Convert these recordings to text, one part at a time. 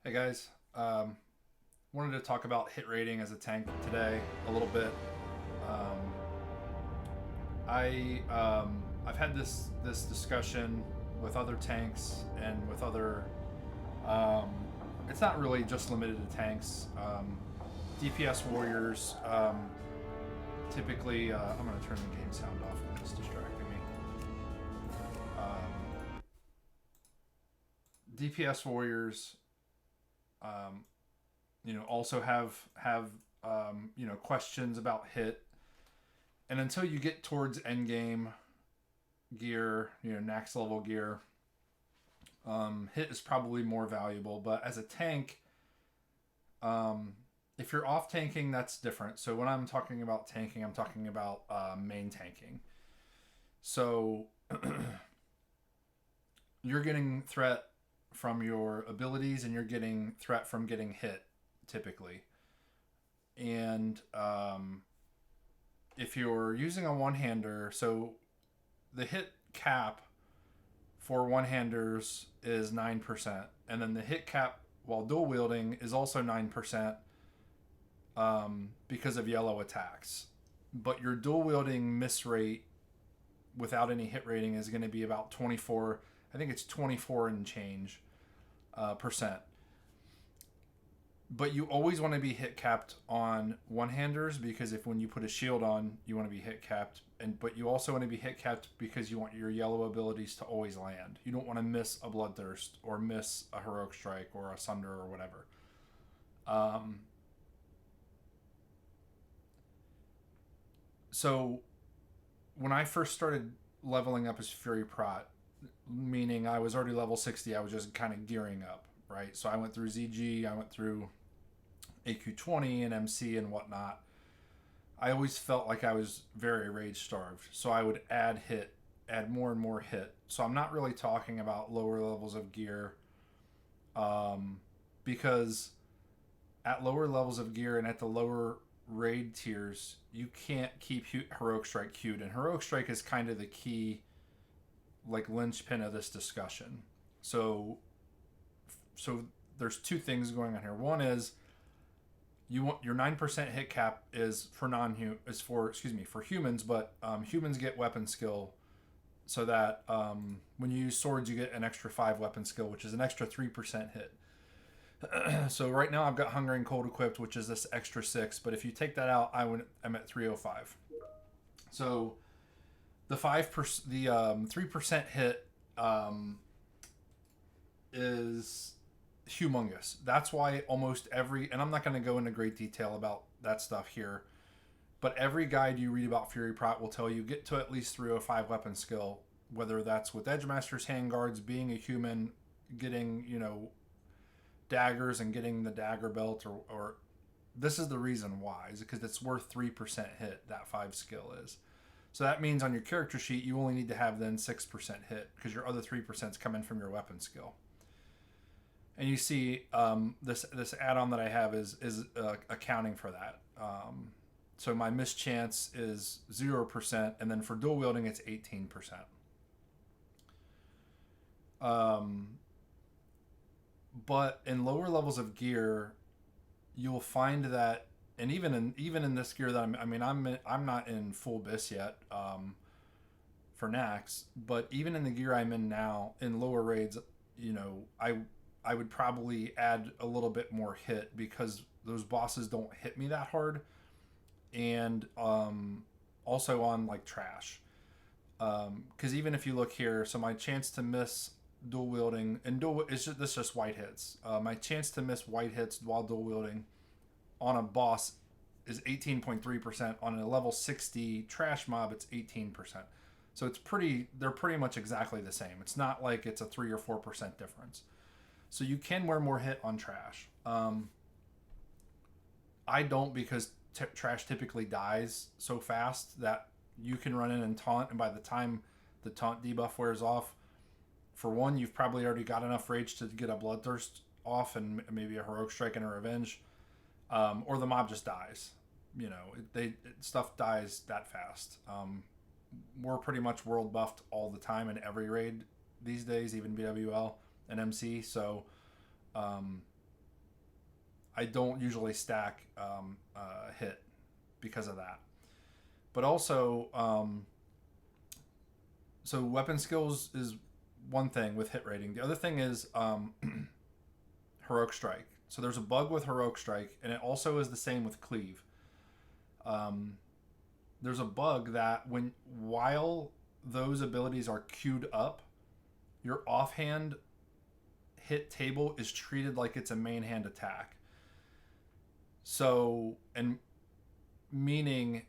Hey guys, wanted to talk about hit rating as a tank today a little bit. Um, I've had this discussion with other tanks and with other. Um, it's not really just limited to tanks. DPS warriors typically. I'm gonna turn the game sound off. It's distracting me. DPS warriors um, also have questions about hit, and until you get towards end game gear, next level gear, hit is probably more valuable. But as a tank, um, if you're off tanking, that's different. So when I'm talking about tanking, I'm talking about main tanking. So you're getting threat from your abilities, and you're getting threat from getting hit typically. And if you're using a one-hander, so the hit cap for one-handers is 9%, and then the hit cap while dual wielding is also 9%, because of yellow attacks. But your dual wielding miss rate without any hit rating is going to be about 24. I think it's 24 and change percent. But you always want to be hit capped on one handers, because if when you put a shield on, you want to be hit capped, but you also want to be hit capped because you want your yellow abilities to always land. You don't want to miss a bloodthirst or miss a heroic strike or a sunder or whatever. Um, so when I first started leveling up as Fury Prot, meaning I was already level 60, I was just kind of gearing up, right? So I went through ZG, I went through AQ20 and MC and whatnot. I always felt like I was very rage starved. So I would add more and more hit. So I'm not really talking about lower levels of gear, because at lower levels of gear and at the lower raid tiers, you can't keep Heroic Strike queued. And Heroic Strike is kind of the key, like, linchpin of this discussion. So there's two things going on here. One is you want your 9% hit cap is for for humans, but humans get weapon skill, so that when you use swords you get an extra 5 weapon skill, which is an extra 3% hit. So right now I've got Hunger and Cold equipped, which is this extra 6, but if you take that out, I'm at 305. So the 5%, the 3% hit is humongous. That's why almost every, and I'm not going to go into great detail about that stuff here, but every guide you read about Fury Prot will tell you get to at least 305 weapon skill, whether that's with Edgemasters, handguards, being a human, getting, daggers and getting the dagger belt, or this is the reason why, is because it's worth 3% hit, that 5 skill is. So that means on your character sheet, you only need to have then 6% hit, because your other 3% is coming from your weapon skill. And you see this add-on that I have is accounting for that. So my mischance is 0%, and then for dual wielding it's 18%. But in lower levels of gear, you'll find that, and even in this gear that I'm not in full bis yet, for Nax, but even in the gear I'm in now in lower raids, I would probably add a little bit more hit, because those bosses don't hit me that hard, and also on like trash, because even if you look here, so my chance to miss dual wielding and dual is just this just white hits. My chance to miss white hits while dual wielding on a boss is 18.3%. On a level 60 trash mob, it's 18%. So they're pretty much exactly the same. It's not like it's a 3 or 4% difference. So you can wear more hit on trash. I don't, because trash typically dies so fast that you can run in and taunt, and by the time the taunt debuff wears off, for one, you've probably already got enough rage to get a bloodthirst off and maybe a heroic strike and a revenge, or the mob just dies. Stuff dies that fast. We're pretty much world buffed all the time in every raid these days, even BWL and MC. So I don't usually stack hit because of that. But also, so weapon skills is one thing with hit rating. The other thing is heroic strike. So there's a bug with heroic strike, and it also is the same with cleave. There's a bug that while those abilities are queued up, your offhand hit table is treated like it's a main hand attack. So, and meaning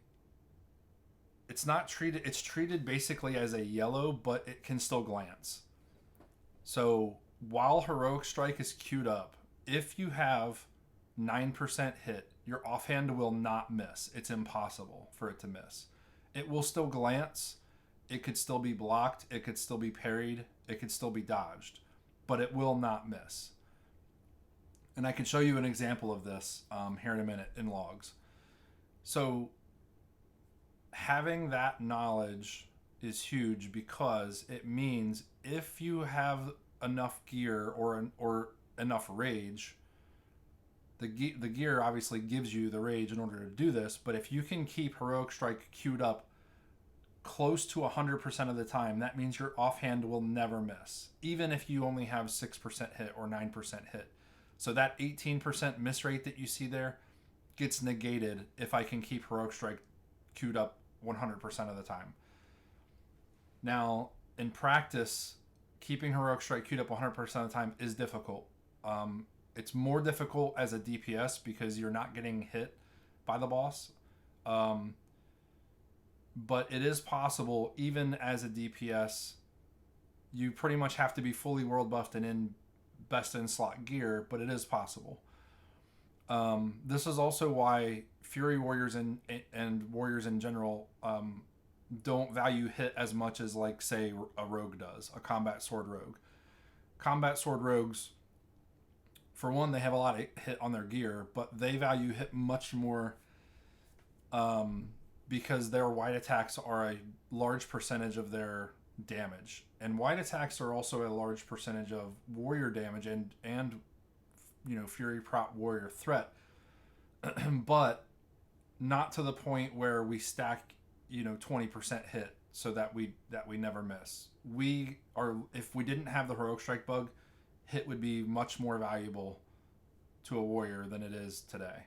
it's not treated, it's treated basically as a yellow, but it can still glance. So while heroic strike is queued up, if you have 9% hit, your offhand will not miss. It's impossible for it to miss. It will still glance. It could still be blocked. It could still be parried. It could still be dodged, but it will not miss. And I can show you an example of this here in a minute in logs. So having that knowledge is huge because it means if you have enough gear or enough rage, the gear obviously gives you the rage in order to do this, but if you can keep heroic strike queued up close to 100% of the time, that means your offhand will never miss, even if you only have 6% hit or 9% hit. So that 18% miss rate that you see there gets negated if I can keep heroic strike queued up 100% of the time. Now, in practice, keeping heroic strike queued up 100% of the time is difficult. It's more difficult as a DPS because you're not getting hit by the boss. But it is possible, even as a DPS, you pretty much have to be fully world buffed and in best in slot gear, but it is possible. This is also why Fury Warriors and Warriors in general don't value hit as much as, like, say, a rogue does, a combat sword rogue. Combat sword rogues, for one, they have a lot of hit on their gear, but they value hit much more because their wide attacks are a large percentage of their damage. And wide attacks are also a large percentage of warrior damage and Fury Prot warrior threat. But not to the point where we stack 20% hit so that we never miss. If we didn't have the heroic strike bug, hit would be much more valuable to a warrior than it is today.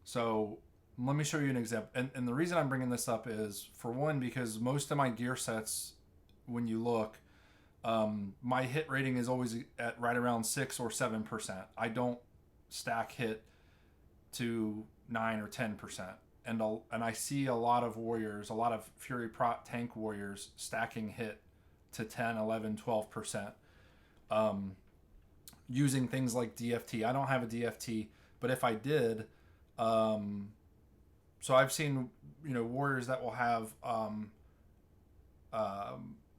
So let me show you an example. And the reason I'm bringing this up is, for one, because most of my gear sets, when you look, my hit rating is always at right around 6 or 7%. I don't stack hit to 9 or 10%. And I see a lot of warriors, a lot of Fury Prot tank warriors stacking hit to 10, 11, 12%. Using things like DFT. I don't have a DFT, but if I did, so I've seen warriors that will have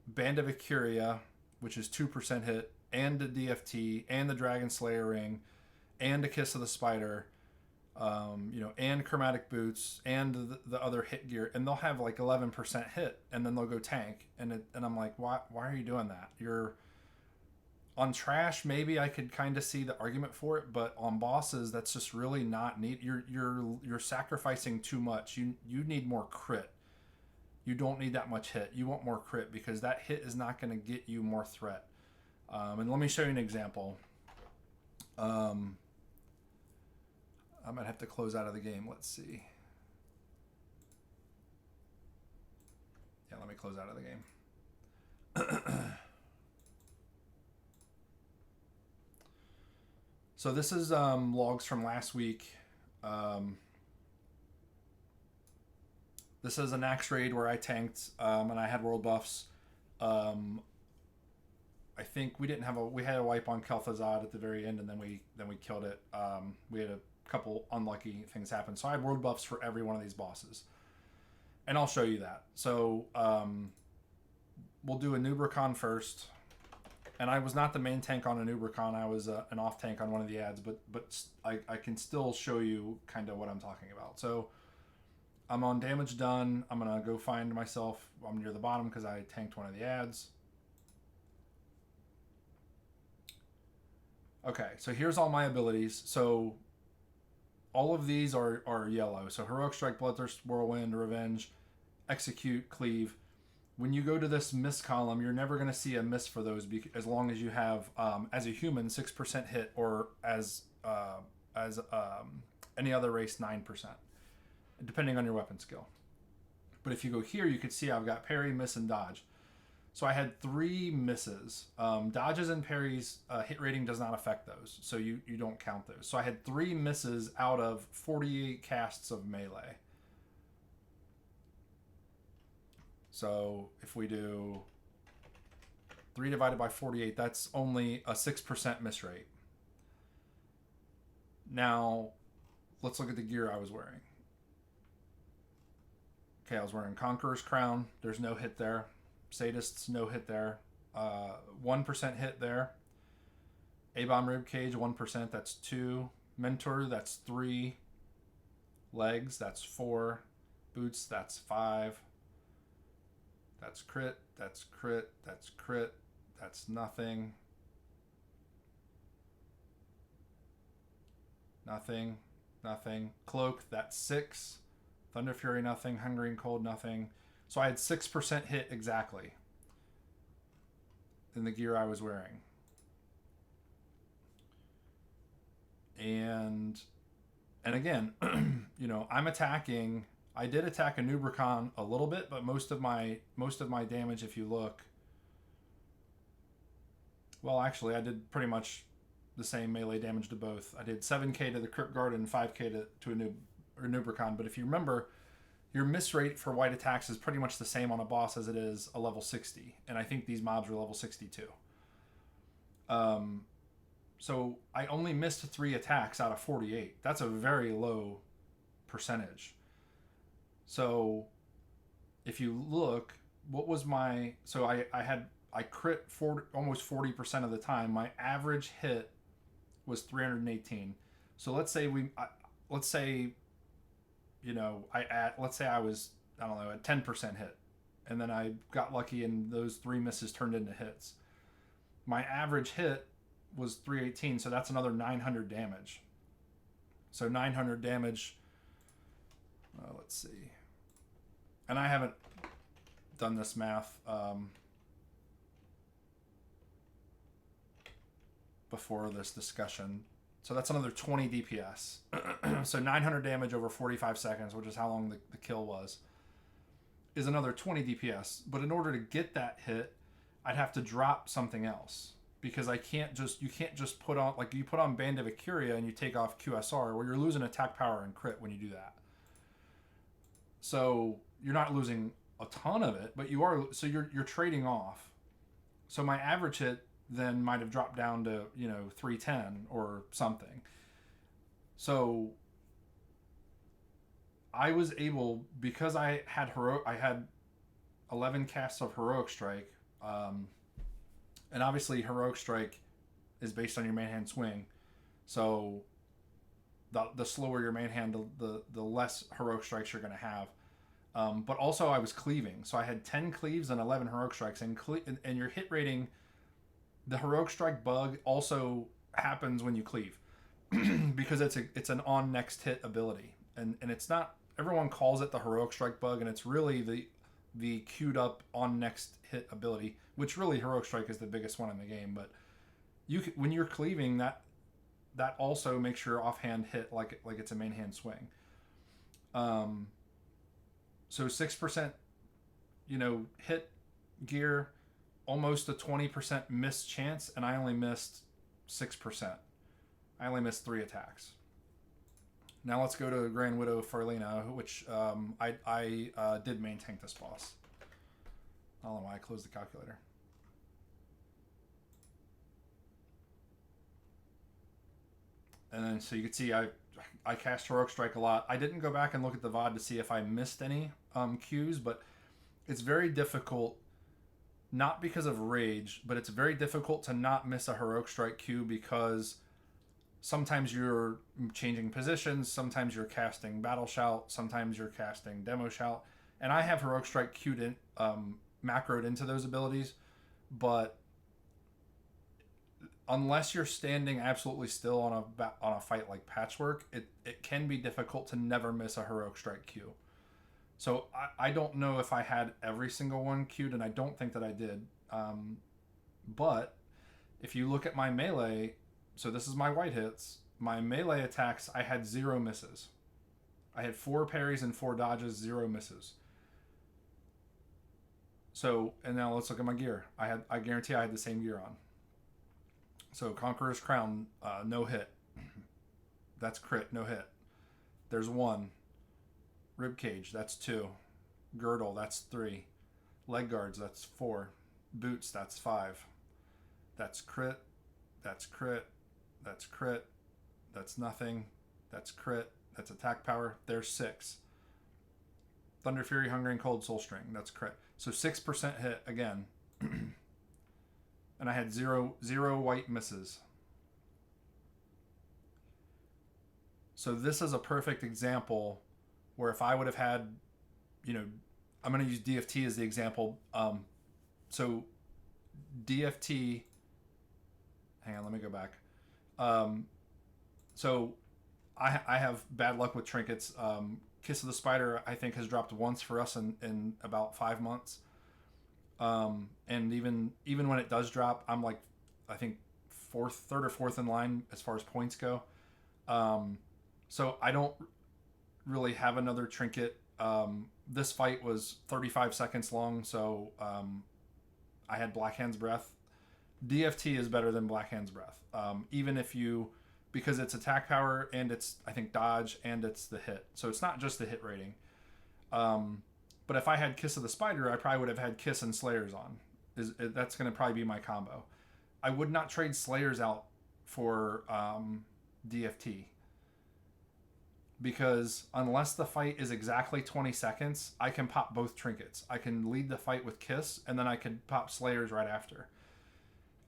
Band of Ikuria, which is 2% hit, and a DFT, and the Dragon Slayer ring, and a Kiss of the Spider, and chromatic boots, and the other hit gear, and they'll have like 11% hit, and then they'll go tank, and I'm like, why are you doing that? You're on trash. Maybe I could kind of see the argument for it, but on bosses, that's just really not neat. You're sacrificing too much. You need more crit. You don't need that much hit. You want more crit because that hit is not going to get you more threat. And let me show you an example. I might have to close out of the game. Let's see. Yeah, let me close out of the game. So this is logs from last week. This is an axe raid where I tanked and I had world buffs. I think we had a wipe on Kel'Thuzad at the very end, and then we killed it. We had a couple unlucky things happen. So I had world buffs for every one of these bosses, and I'll show you that. So we'll do a Nubricon first. And I was not the main tank on a Nubricon. I was an off tank on one of the ads, but I can still show you kind of what I'm talking about. So I'm on damage done. I'm going to go find myself. I'm near the bottom because I tanked one of the ads. Okay, so here's all my abilities. So all of these are yellow. So Heroic Strike, Bloodthirst, Whirlwind, Revenge, Execute, Cleave. When you go to this miss column, you're never going to see a miss for those as long as you have, as a human, 6% hit, or as any other race, 9%, depending on your weapon skill. But if you go here, you can see I've got parry, miss, and dodge. So I had 3 misses. Dodges and parries, hit rating does not affect those, so you don't count those. So I had 3 misses out of 48 casts of melee. So if we do 3 divided by 48, that's only a 6% miss rate. Now, let's look at the gear I was wearing. Okay, I was wearing Conqueror's Crown. There's no hit there. Sadists, no hit there. 1% hit there. A-Bomb Ribcage, 1%. That's 2. Mentor, that's 3. Legs, that's 4. Boots, that's 5. That's crit. That's crit. That's crit. That's nothing. Nothing. Nothing. Cloak, that's 6. Thunder Fury, nothing. Hungering Cold, nothing. So I had 6% hit exactly in the gear I was wearing. And again, you know, I'm attacking. I did attack a Nubricon a little bit, but most of my damage, if you look, well, actually, I did pretty much the same melee damage to both. I did 7k to the Crypt Guard and 5k to a Nubricon. But if you remember, your miss rate for white attacks is pretty much the same on a boss as it is a level 60, and I think these mobs are level 62. So I only missed 3 attacks out of 48. That's a very low percentage. So if you look, what was my, so I crit almost 40% of the time. My average hit was 318. So let's say you know, let's say I was, I don't know, at 10% hit, and then I got lucky and those 3 misses turned into hits. My average hit was 318, so that's another 900 damage. So 900 damage, let's see. And I haven't done this math before this discussion. So that's another 20 DPS. So 900 damage over 45 seconds, which is how long the kill was, is another 20 DPS. But in order to get that hit, I'd have to drop something else. Because you can't just put on, like you put on Band of Acuria and you take off QSR, where you're losing attack power and crit when you do that. So you're not losing a ton of it, but you're trading off. So my average hit then might have dropped down to, you know, 310 or something. So I was able, because I had 11 casts of Heroic Strike, and obviously Heroic Strike is based on your main hand swing. So the slower your main hand, the less Heroic Strikes you're going to have. But also I was cleaving. So I had 10 cleaves and 11 Heroic Strikes. And your hit rating, the Heroic Strike bug also happens when you cleave. Because it's an on next hit ability. And it's not, everyone calls it the Heroic Strike bug, and it's really the queued up on next hit ability, which really Heroic Strike is the biggest one in the game. But when you're cleaving, that also makes your offhand hit like it's a main hand swing. So 6%, you know, hit gear, almost a 20% miss chance, and I only missed 6%. I only missed 3 attacks. Now let's go to Grand Widow Farlina, which I did main tank this boss. I don't know why I closed the calculator. And then so you can see I cast Heroic Strike a lot. I didn't go back and look at the VOD to see if I missed any Qs, but it's very difficult, not because of rage, but it's very difficult to not miss a Heroic Strike Q, because sometimes you're changing positions, sometimes you're casting Battle Shout, sometimes you're casting Demo Shout, and I have Heroic Strike queued in, macroed into those abilities, but unless you're standing absolutely still on a fight like Patchwork, it can be difficult to never miss a heroic strike Q. So I don't know if I had every single one queued, and I don't think that I did. But if you look at my melee, so this is my white hits. My melee attacks, I had 0 misses. I had 4 parries and 4 dodges, 0 misses. So, and now let's look at my gear. I guarantee I had the same gear on. So Conqueror's Crown, no hit. That's crit, no hit. There's 1. Ribcage, that's 2. Girdle, that's 3. Leg guards, that's 4. Boots, that's 5. That's crit. That's crit. That's crit. That's nothing. That's crit. That's attack power. There's 6. Thunder Fury, Hungering Cold, Soul String. That's crit. So 6% hit again. And I had zero white misses. So this is a perfect example where if I would have had, I'm going to use DFT as the example. So DFT, hang on, let me go back. So I have bad luck with trinkets. Kiss of the Spider, I think, has dropped once for us in about 5 months. And even when it does drop, I'm like, I think third or fourth in line as far as points go. So I don't really have another trinket. This fight was 35 seconds long, so I had Black Hand's Breath. DFT is better than Black Hand's Breath. Even if because it's attack power and it's, I think, dodge and it's the hit. So it's not just the hit rating. But if I had Kiss of the Spider, I probably would have had Kiss and Slayers on. That's going to probably be my combo. I would not trade Slayers out for DFT. Because unless the fight is exactly 20 seconds, I can pop both trinkets. I can lead the fight with Kiss, and then I could pop Slayers right after.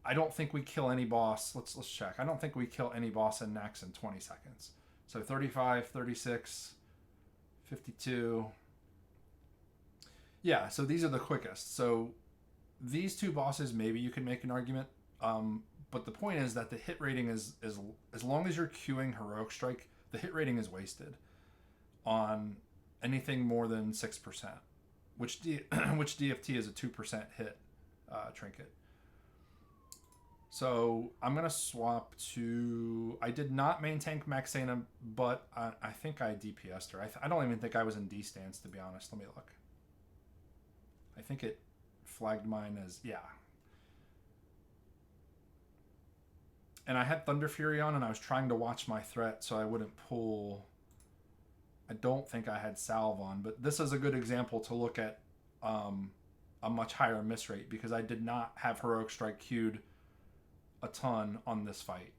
I don't think we kill any boss. Let's check. I don't think we kill any boss in Nax in 20 seconds. So 35, 36, 52. Yeah, so these are the quickest. So these 2 bosses, maybe you can make an argument. But the point is that the hit rating is as long as you're queuing Heroic Strike, the hit rating is wasted on anything more than 6%, which DFT is a 2% hit trinket. So I'm going to swap to... I did not main tank Maxena, but I think I DPS'd her. I don't even think I was in D stance, to be honest. Let me look. I think it flagged mine as... Yeah. And I had Thunder Fury on, and I was trying to watch my threat so I wouldn't pull... I don't think I had Salve on, but this is a good example to look at a much higher miss rate, because I did not have Heroic Strike queued a ton on this fight.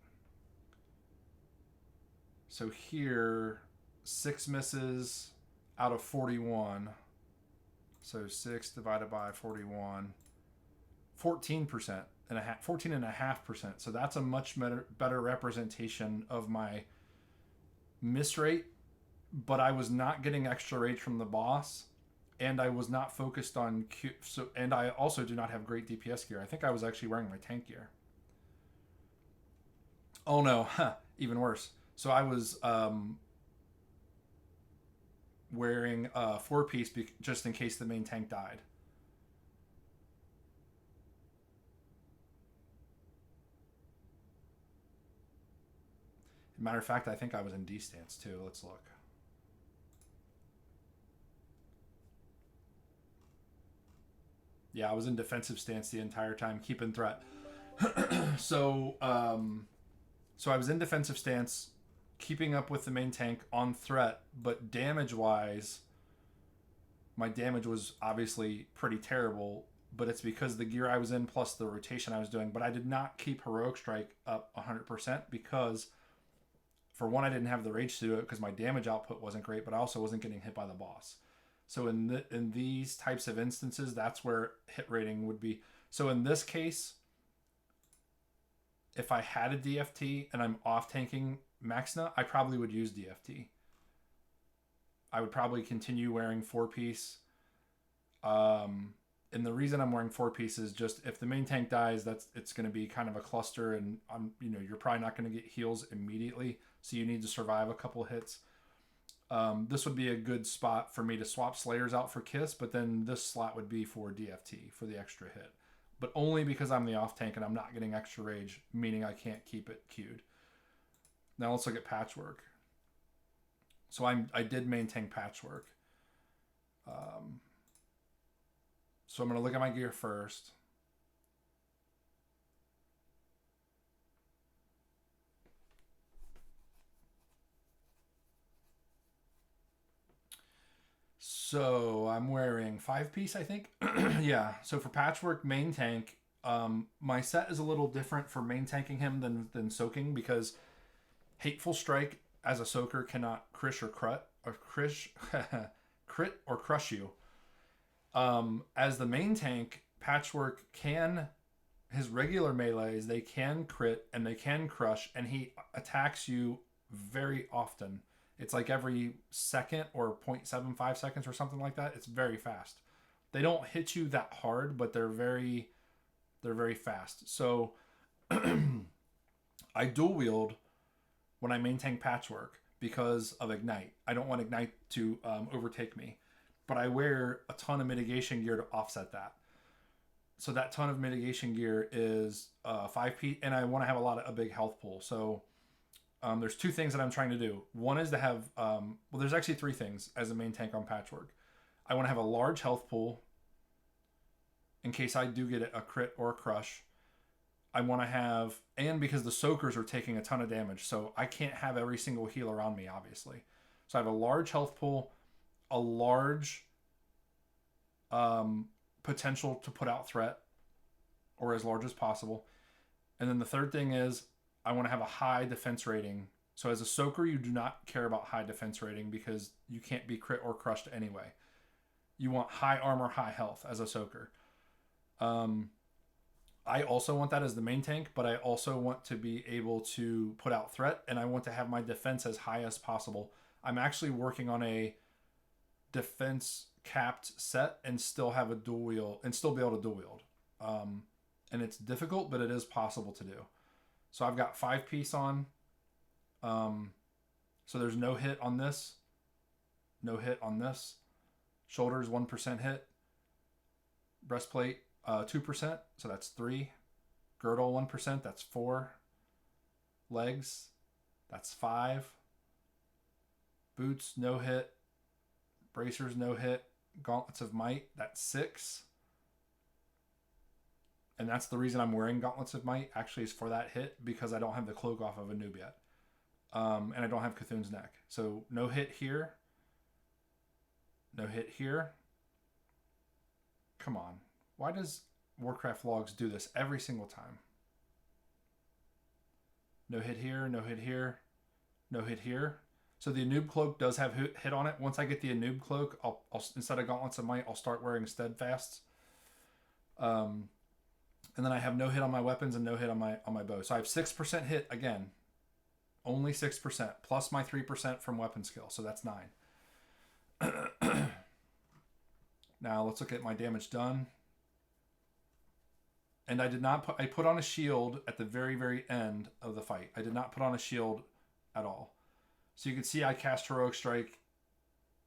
So here, 6 misses out of 41. So 6 divided by 41, 14%. 14.5%. So that's a much better representation of my miss rate, but I was not getting extra rage from the boss, and I was not focused on Q. And I also do not have great DPS gear. I think I was actually wearing my tank gear. Oh no, even worse. So I was wearing a 4-piece just in case the main tank died. Matter of fact, I think I was in D stance too. Let's look. Yeah, I was in defensive stance the entire time, keeping threat. So I was in defensive stance, keeping up with the main tank on threat, but damage-wise, my damage was obviously pretty terrible, but it's because the gear I was in plus the rotation I was doing. But I did not keep Heroic Strike up 100% because... For one, I didn't have the rage to do it because my damage output wasn't great, but I also wasn't getting hit by the boss. So in these types of instances, that's where hit rating would be. So in this case, if I had a DFT and I'm off tanking Maxna, I probably would use DFT. I would probably continue wearing 4-piece. And the reason I'm wearing 4 pieces, just if the main tank dies, it's going to be kind of a cluster, and you're probably not going to get heals immediately, so you need to survive a couple hits. This would be a good spot for me to swap Slayers out for Kiss, but then this slot would be for DFT for the extra hit, but only because I'm the off tank and I'm not getting extra rage, meaning I can't keep it queued. Now let's look at Patchwork. So I did maintain Patchwork. So I'm going to look at my gear first. So I'm wearing 5-piece, I think. Yeah. So for Patchwork main tank, my set is a little different for main tanking him than soaking, because Hateful Strike as a soaker cannot crit or crush you. As the main tank, Patchwork can, his regular melees, they can crit and they can crush, and he attacks you very often. It's like every second or 0.75 seconds or something like that. It's very fast. They don't hit you that hard, but they're very fast. So I dual wield when I maintain Patchwork because of Ignite. I don't want Ignite to overtake me, but I wear a ton of mitigation gear to offset that. So that ton of mitigation gear is 5P, and I want to have a big health pool. So there's 2 things that I'm trying to do. One is to have, there's actually 3 things as a main tank on Patchwork. I want to have a large health pool in case I do get a crit or a crush. I want to have, and because the soakers are taking a ton of damage, so I can't have every single heal around me, obviously. So I have a large health pool, a large potential to put out threat, or as large as possible. And then the third thing is I want to have a high defense rating. So as a soaker, you do not care about high defense rating because you can't be crit or crushed anyway. You want high armor, high health as a soaker. I also want that as the main tank, but I also want to be able to put out threat, and I want to have my defense as high as possible. I'm actually working on a defense capped set and still have a dual wield and still be able to dual wield. And it's difficult, but it is possible to do. So I've got 5-piece on. So there's no hit on this. No hit on this. Shoulders, 1% hit. Breastplate, 2%. So that's 3. Girdle, 1%. That's 4. Legs, that's 5. Boots, no hit. Bracers, no hit. Gauntlets of Might, that's 6. And that's the reason I'm wearing Gauntlets of Might, actually, is for that hit, because I don't have the cloak off of a noob yet. And I don't have Cthulhu's Neck. So no hit here. No hit here. Come on. Why does Warcraft Logs do this every single time? No hit here, no hit here, no hit here. So the Anub Cloak does have hit on it. Once I get the Anub Cloak, I'll instead of Gauntlets of Might, I'll start wearing Steadfasts. And then I have no hit on my weapons and no hit on my bow. So I have 6% hit again. Only 6%, plus my 3% from weapon skill. So that's 9. Now let's look at my damage done. And I put on a shield at the very, very end of the fight. I did not put on a shield at all. So you can see I cast Heroic Strike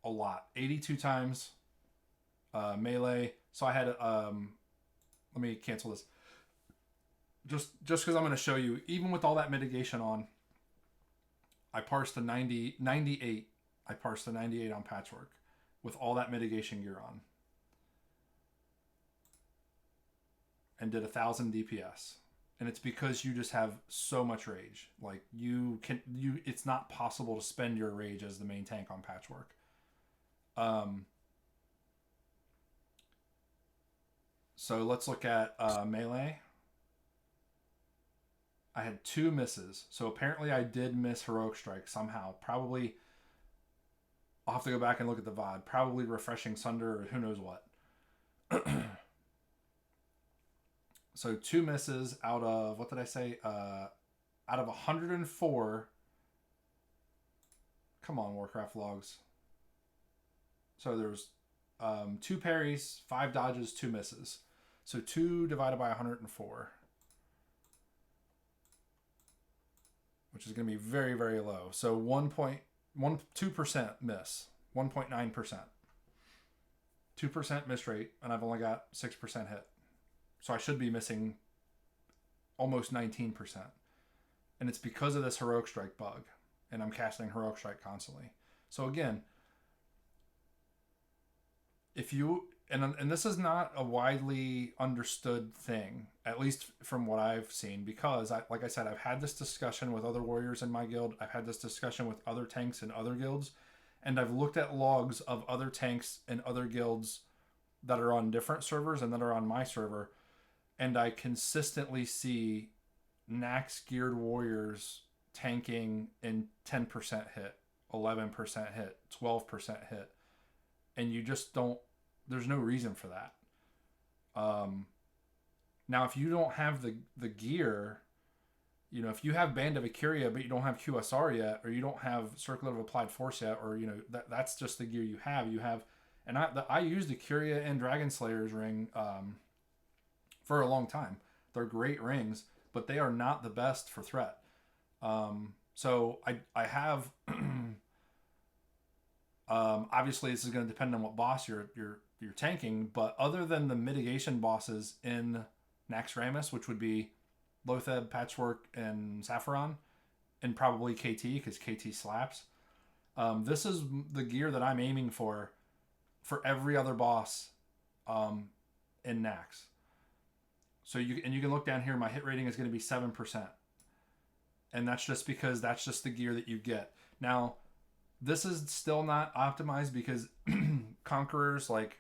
a lot. 82 times. Melee. So I had, let me cancel this. Just because I'm going to show you, even with all that mitigation on, I parsed the 98. I parsed the 98 on Patchwork with all that mitigation gear on. And did 1,000 DPS. And it's because you just have so much rage. Like it's not possible to spend your rage as the main tank on Patchwork. So let's look at melee. I had 2 misses. So apparently I did miss Heroic Strike somehow. Probably, I'll have to go back and look at the VOD. Probably Refreshing Sunder or who knows what. So 2 misses out of, what did I say? Out of 104. Come on, Warcraft Logs. So there's 2 parries, 5 dodges, 2 misses. So 2 divided by 104, which is going to be very, very low. So 1.12% miss, 1.9%. 2% miss rate, and I've only got 6% hit. So I should be missing almost 19%. And it's because of this Heroic Strike bug. And I'm casting Heroic Strike constantly. So again, if you... And this is not a widely understood thing, at least from what I've seen, because, like I said, I've had this discussion with other warriors in my guild. I've had this discussion with other tanks in other guilds. And I've looked at logs of other tanks in other guilds that are on different servers and that are on my server. And I consistently see Nax geared warriors tanking in 10% hit, 11% hit, 12% hit. And you just don't, there's no reason for that. Now, if you don't have the gear, you know, if you have Band of Ikuria, but you don't have QSR yet, or you don't have Circlet of Applied Force yet, or, you know, that's just the gear you have. And I used Ikuria and Dragon Slayer's ring for a long time. They're great rings, but they are not the best for threat. So I have, obviously this is going to depend on what boss you're tanking, but other than the mitigation bosses in Naxxramas, which would be Lotheb, Patchwork, and Saffron, and probably KT, because KT slaps. This is the gear that I'm aiming for every other boss in Nax. So you can look down here, my hit rating is going to be 7%. And that's just because that's just the gear that you get. Now, this is still not optimized because Conquerors, like,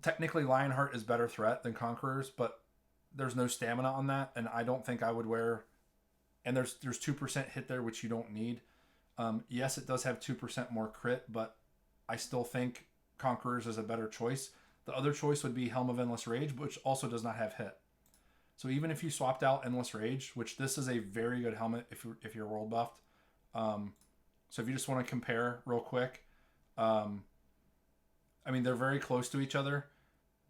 technically Lionheart is better threat than Conquerors, but there's no stamina on that, and I don't think I would wear... And there's 2% hit there, which you don't need. Yes, it does have 2% more crit, but I still think Conquerors is a better choice. The other choice would be Helm of Endless Rage, which also does not have hit. So even if you swapped out Endless Rage, which this is a very good helmet if you're world buffed. So if you just want to compare real quick, I mean, they're very close to each other,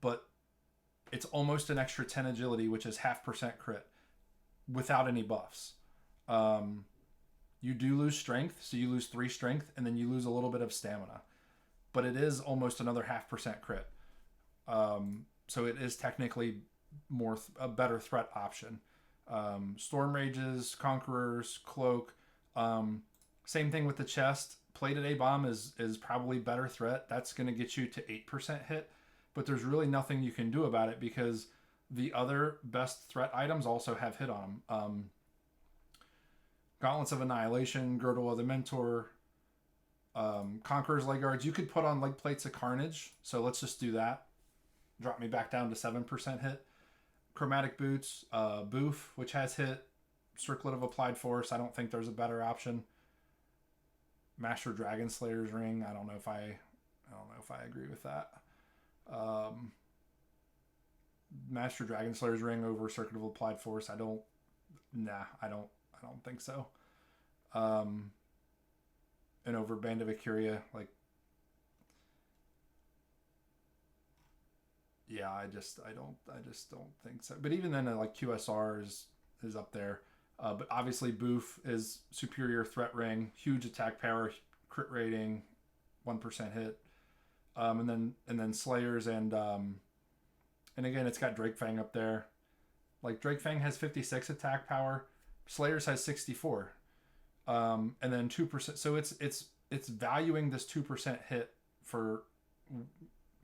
but it's almost an extra 10 agility, which is 0.5% crit without any buffs. You do lose strength, so you lose 3 strength, and then you lose a little bit of stamina. But it is almost another 0.5% crit. So it is technically a better threat option. Storm Rages, Conquerors, Cloak. Same thing with the chest. Plated A-Bomb is probably better threat. That's going to get you to 8% hit. But there's really nothing you can do about it because the other best threat items also have hit on them. Gauntlets of Annihilation, Girdle of the Mentor, Conqueror's Leg Guards. You could put on Leg Plates of Carnage. So let's just do that. Drop me back down to 7% hit. Chromatic Boots, Boof, which has hit. Circlet of Applied Force. I don't think there's a better option. Master Dragon Slayer's Ring. I don't know if I agree with that. Master Dragon Slayer's Ring over Circuit of Applied Force. I don't think so. And over Band of Ikuria, like, yeah, I just don't think so. But even then, like, QSR is up there. But obviously Boof is superior threat ring, huge attack power, crit rating, 1% hit. And then Slayers and again, it's got Drake Fang up there. Like, Drake Fang has 56 attack power, Slayers has 64. And then 2%. So it's valuing this 2% hit for,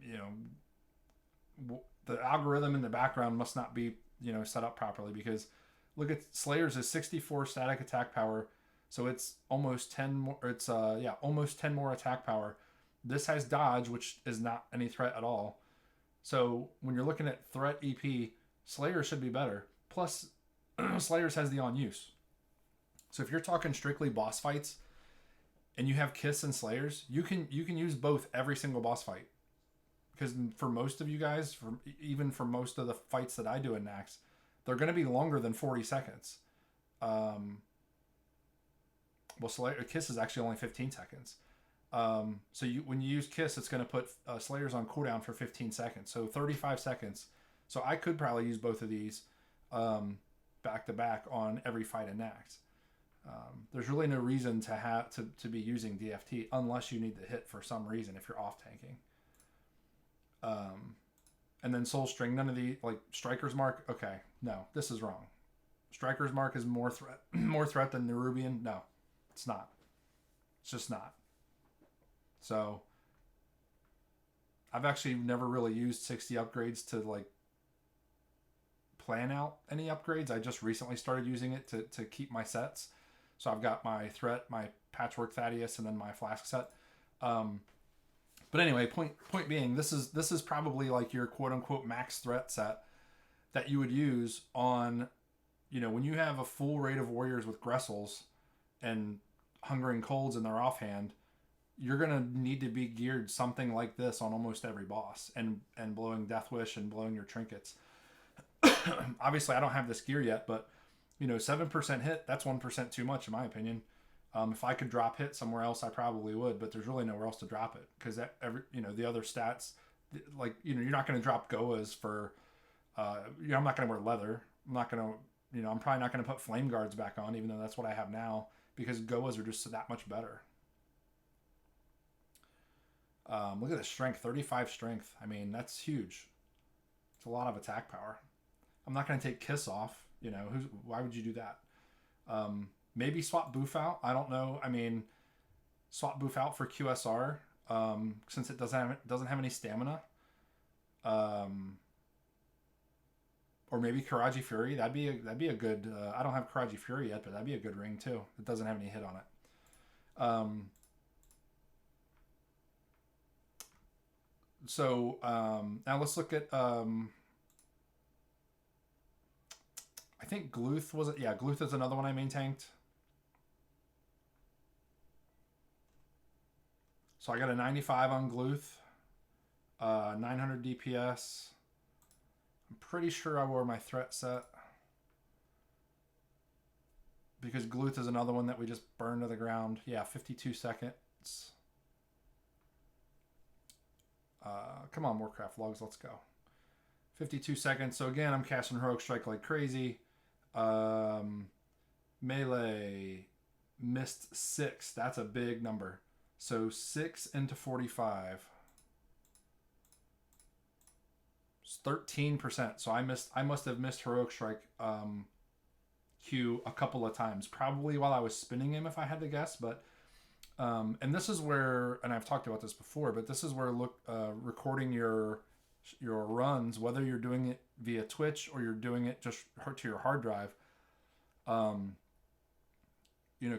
you know, the algorithm in the background must not be, you know, set up properly, because look at Slayers is 64 static attack power, so it's almost 10 more. It's almost 10 more attack power. This has dodge, which is not any threat at all. So when you're looking at threat EP, Slayer should be better. Plus, Slayers has the on use. So if you're talking strictly boss fights, and you have Kiss and Slayers, you can use both every single boss fight. Because for most of you guys, even for most of the fights that I do in Nax, they're going to be longer than 40 seconds. Kiss is actually only 15 seconds. So when you use Kiss, it's going to put Slayers on cooldown for 15 seconds. So 35 seconds. So I could probably use both of these back to back on every fight in Nax. There's really no reason to have to be using DFT unless you need the hit for some reason if you're off tanking. And then Soul String, none of the like Striker's Mark. Okay, no, this is wrong. Striker's Mark is more threat than Nerubian. No, it's not. It's just not. So I've actually never really used 60 upgrades to like plan out any upgrades. I just recently started using it to keep my sets. So I've got my threat, my Patchwork Thaddeus, and then my Flask set. But anyway, point being, this is probably like your quote unquote max threat set that you would use on, when you have a full raid of warriors with Gressels and Hungering Colds in their offhand, you're gonna need to be geared something like this on almost every boss and blowing Death Wish and blowing your trinkets. Obviously, I don't have this gear yet, but 7% hit, that's 1% too much in my opinion. If I could drop hit somewhere else, I probably would, but there's really nowhere else to drop it because the other stats, like you're not going to drop Goas for, I'm not going to wear leather. I'm not going to, I'm probably not going to put flame guards back on, even though that's what I have now, because Goas are just that much better. Look at the strength, 35 strength. I mean, that's huge. It's a lot of attack power. I'm not going to take Kiss off. Why would you do that? Maybe swap Boof out. I don't know. I mean, swap Boof out for QSR since it doesn't have any stamina. Or maybe Karaji Fury. That'd be a good. I don't have Karaji Fury yet, but that'd be a good ring too. It doesn't have any hit on it. So now let's look at. I think Gluth was it? Yeah, Gluth is another one I main tanked. So I got a 95 on Gluth, 900 DPS. I'm pretty sure I wore my threat set because Gluth is another one that we just burned to the ground. Yeah, 52 seconds. Come on, Warcraft logs, let's go. 52 seconds. So again, I'm casting Heroic Strike like crazy. Melee missed 6. That's a big number. So 6 into 45. It's 13%. So I must have missed Heroic Strike Q a couple of times. Probably while I was spinning him if I had to guess, but and this is where, and I've talked about this before, but this is where recording your runs, whether you're doing it via Twitch or you're doing it just to your hard drive,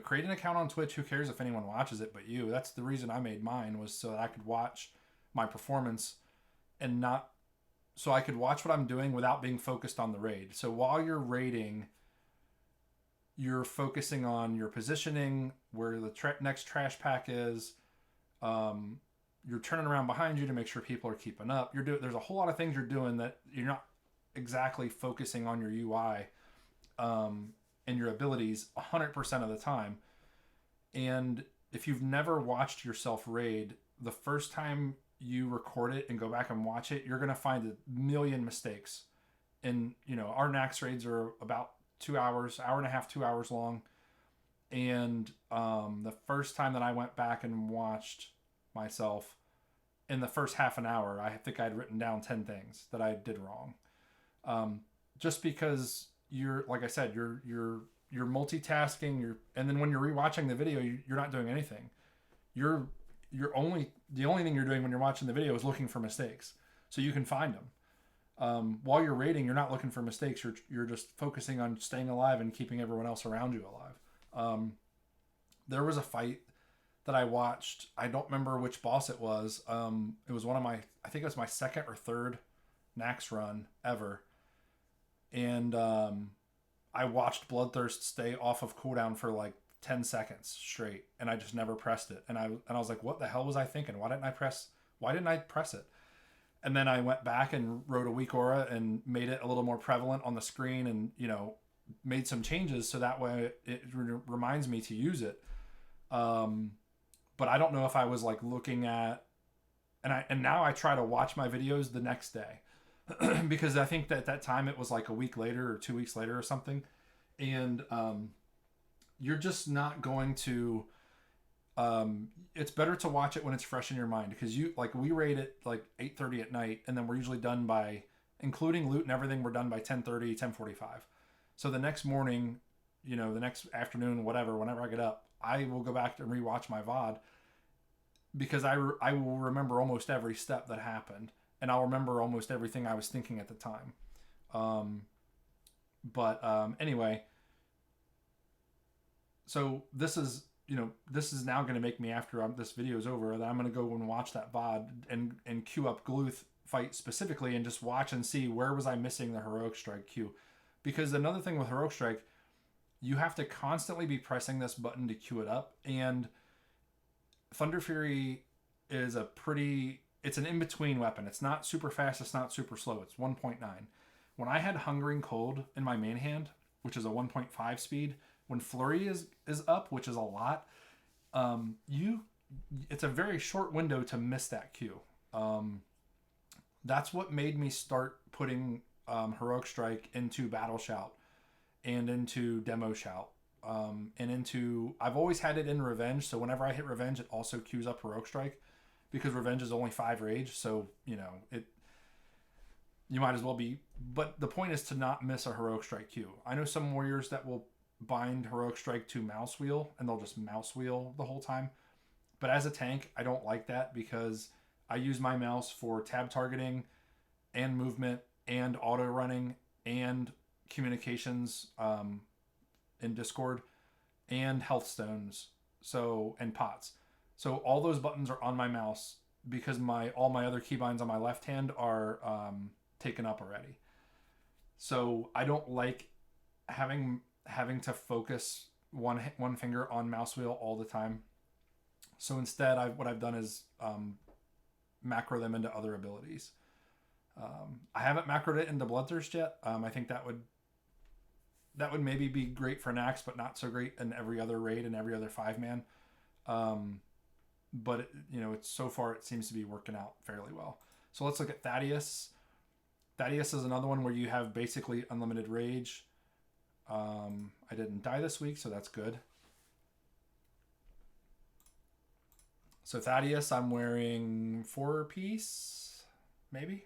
create an account on Twitch. Who cares if anyone watches it but you? That's the reason I made mine, was so that I could watch my performance and not, so I could watch what I'm doing without being focused on the raid. So while you're raiding, you're focusing on your positioning, where the next trash pack is. You're turning around behind you to make sure people are keeping up. There's a whole lot of things you're doing that you're not exactly focusing on your UI and your abilities 100% of the time. And if you've never watched yourself raid, the first time you record it and go back and watch it, you're going to find a million mistakes. And, our Nax raids are about 2 hours, hour and a half, 2 hours long. And the first time that I went back and watched myself, in the first half an hour, I think I'd written down 10 things that I did wrong. Just because you're, like I said, you're multitasking, and then when you're rewatching the video, you're not doing anything. The only thing you're doing when you're watching the video is looking for mistakes, so you can find them. While you're raiding, you're not looking for mistakes. You're just focusing on staying alive and keeping everyone else around you alive. There was a fight that I watched. I don't remember which boss it was. It was I think it was my second or third Nax run ever. And I watched Bloodthirst stay off of cooldown for like 10 seconds straight, and I just never pressed it. And I was like, what the hell was I thinking? Why didn't I press it? And then I went back and wrote a weak aura and made it a little more prevalent on the screen, and made some changes so that way it reminds me to use it. But but I don't know if I was like looking at, and now I try to watch my videos the next day because I think that at that time it was like a week later or 2 weeks later or something, and you're just not going to. It's better to watch it when it's fresh in your mind, because you like we rate it like 8:30 at night, and then we're usually done by, including loot and everything, we're done by 10:30, 10:45. So the next morning, the next afternoon, whatever, whenever I get up, I will go back and rewatch my VOD, because I will remember almost every step that happened, and I'll remember almost everything I was thinking at the time. Um, but anyway, so this is now going to make me, after this video is over, that I'm going to go and watch that VOD and queue up Gluth fight specifically, and just watch and see where was I missing the Heroic Strike queue. Because another thing with Heroic Strike, you have to constantly be pressing this button to queue it up, and Thunder Fury is it's an in-between weapon. It's not super fast, it's not super slow. It's 1.9. When I had Hungering Cold in my main hand, which is a 1.5 speed, when Flurry is up, which is a lot, it's a very short window to miss that queue. That's what made me start putting Heroic Strike into Battle Shout and into Demo Shout. I've always had it in Revenge, so whenever I hit Revenge, it also queues up Heroic Strike, because Revenge is only 5 rage, so you might as well be. But the point is to not miss a Heroic Strike queue. I know some warriors that will bind Heroic Strike to mouse wheel, and they'll just mouse wheel the whole time. But as a tank, I don't like that, because I use my mouse for tab targeting and movement and auto running and communications in Discord and health stones, and pots. So all those buttons are on my mouse, because all my other keybinds on my left hand are taken up already. So I don't like having to focus one finger on mouse wheel all the time. So instead, what I've done is macro them into other abilities. I haven't macroed it into Bloodthirst yet. I think that would maybe be great for Nax, but not so great in every other raid and every other 5-man. But so far it seems to be working out fairly well. So let's look at Thaddeus. Thaddeus is another one where you have basically unlimited rage. I didn't die this week, so that's good. So Thaddeus, I'm wearing 4-piece, maybe.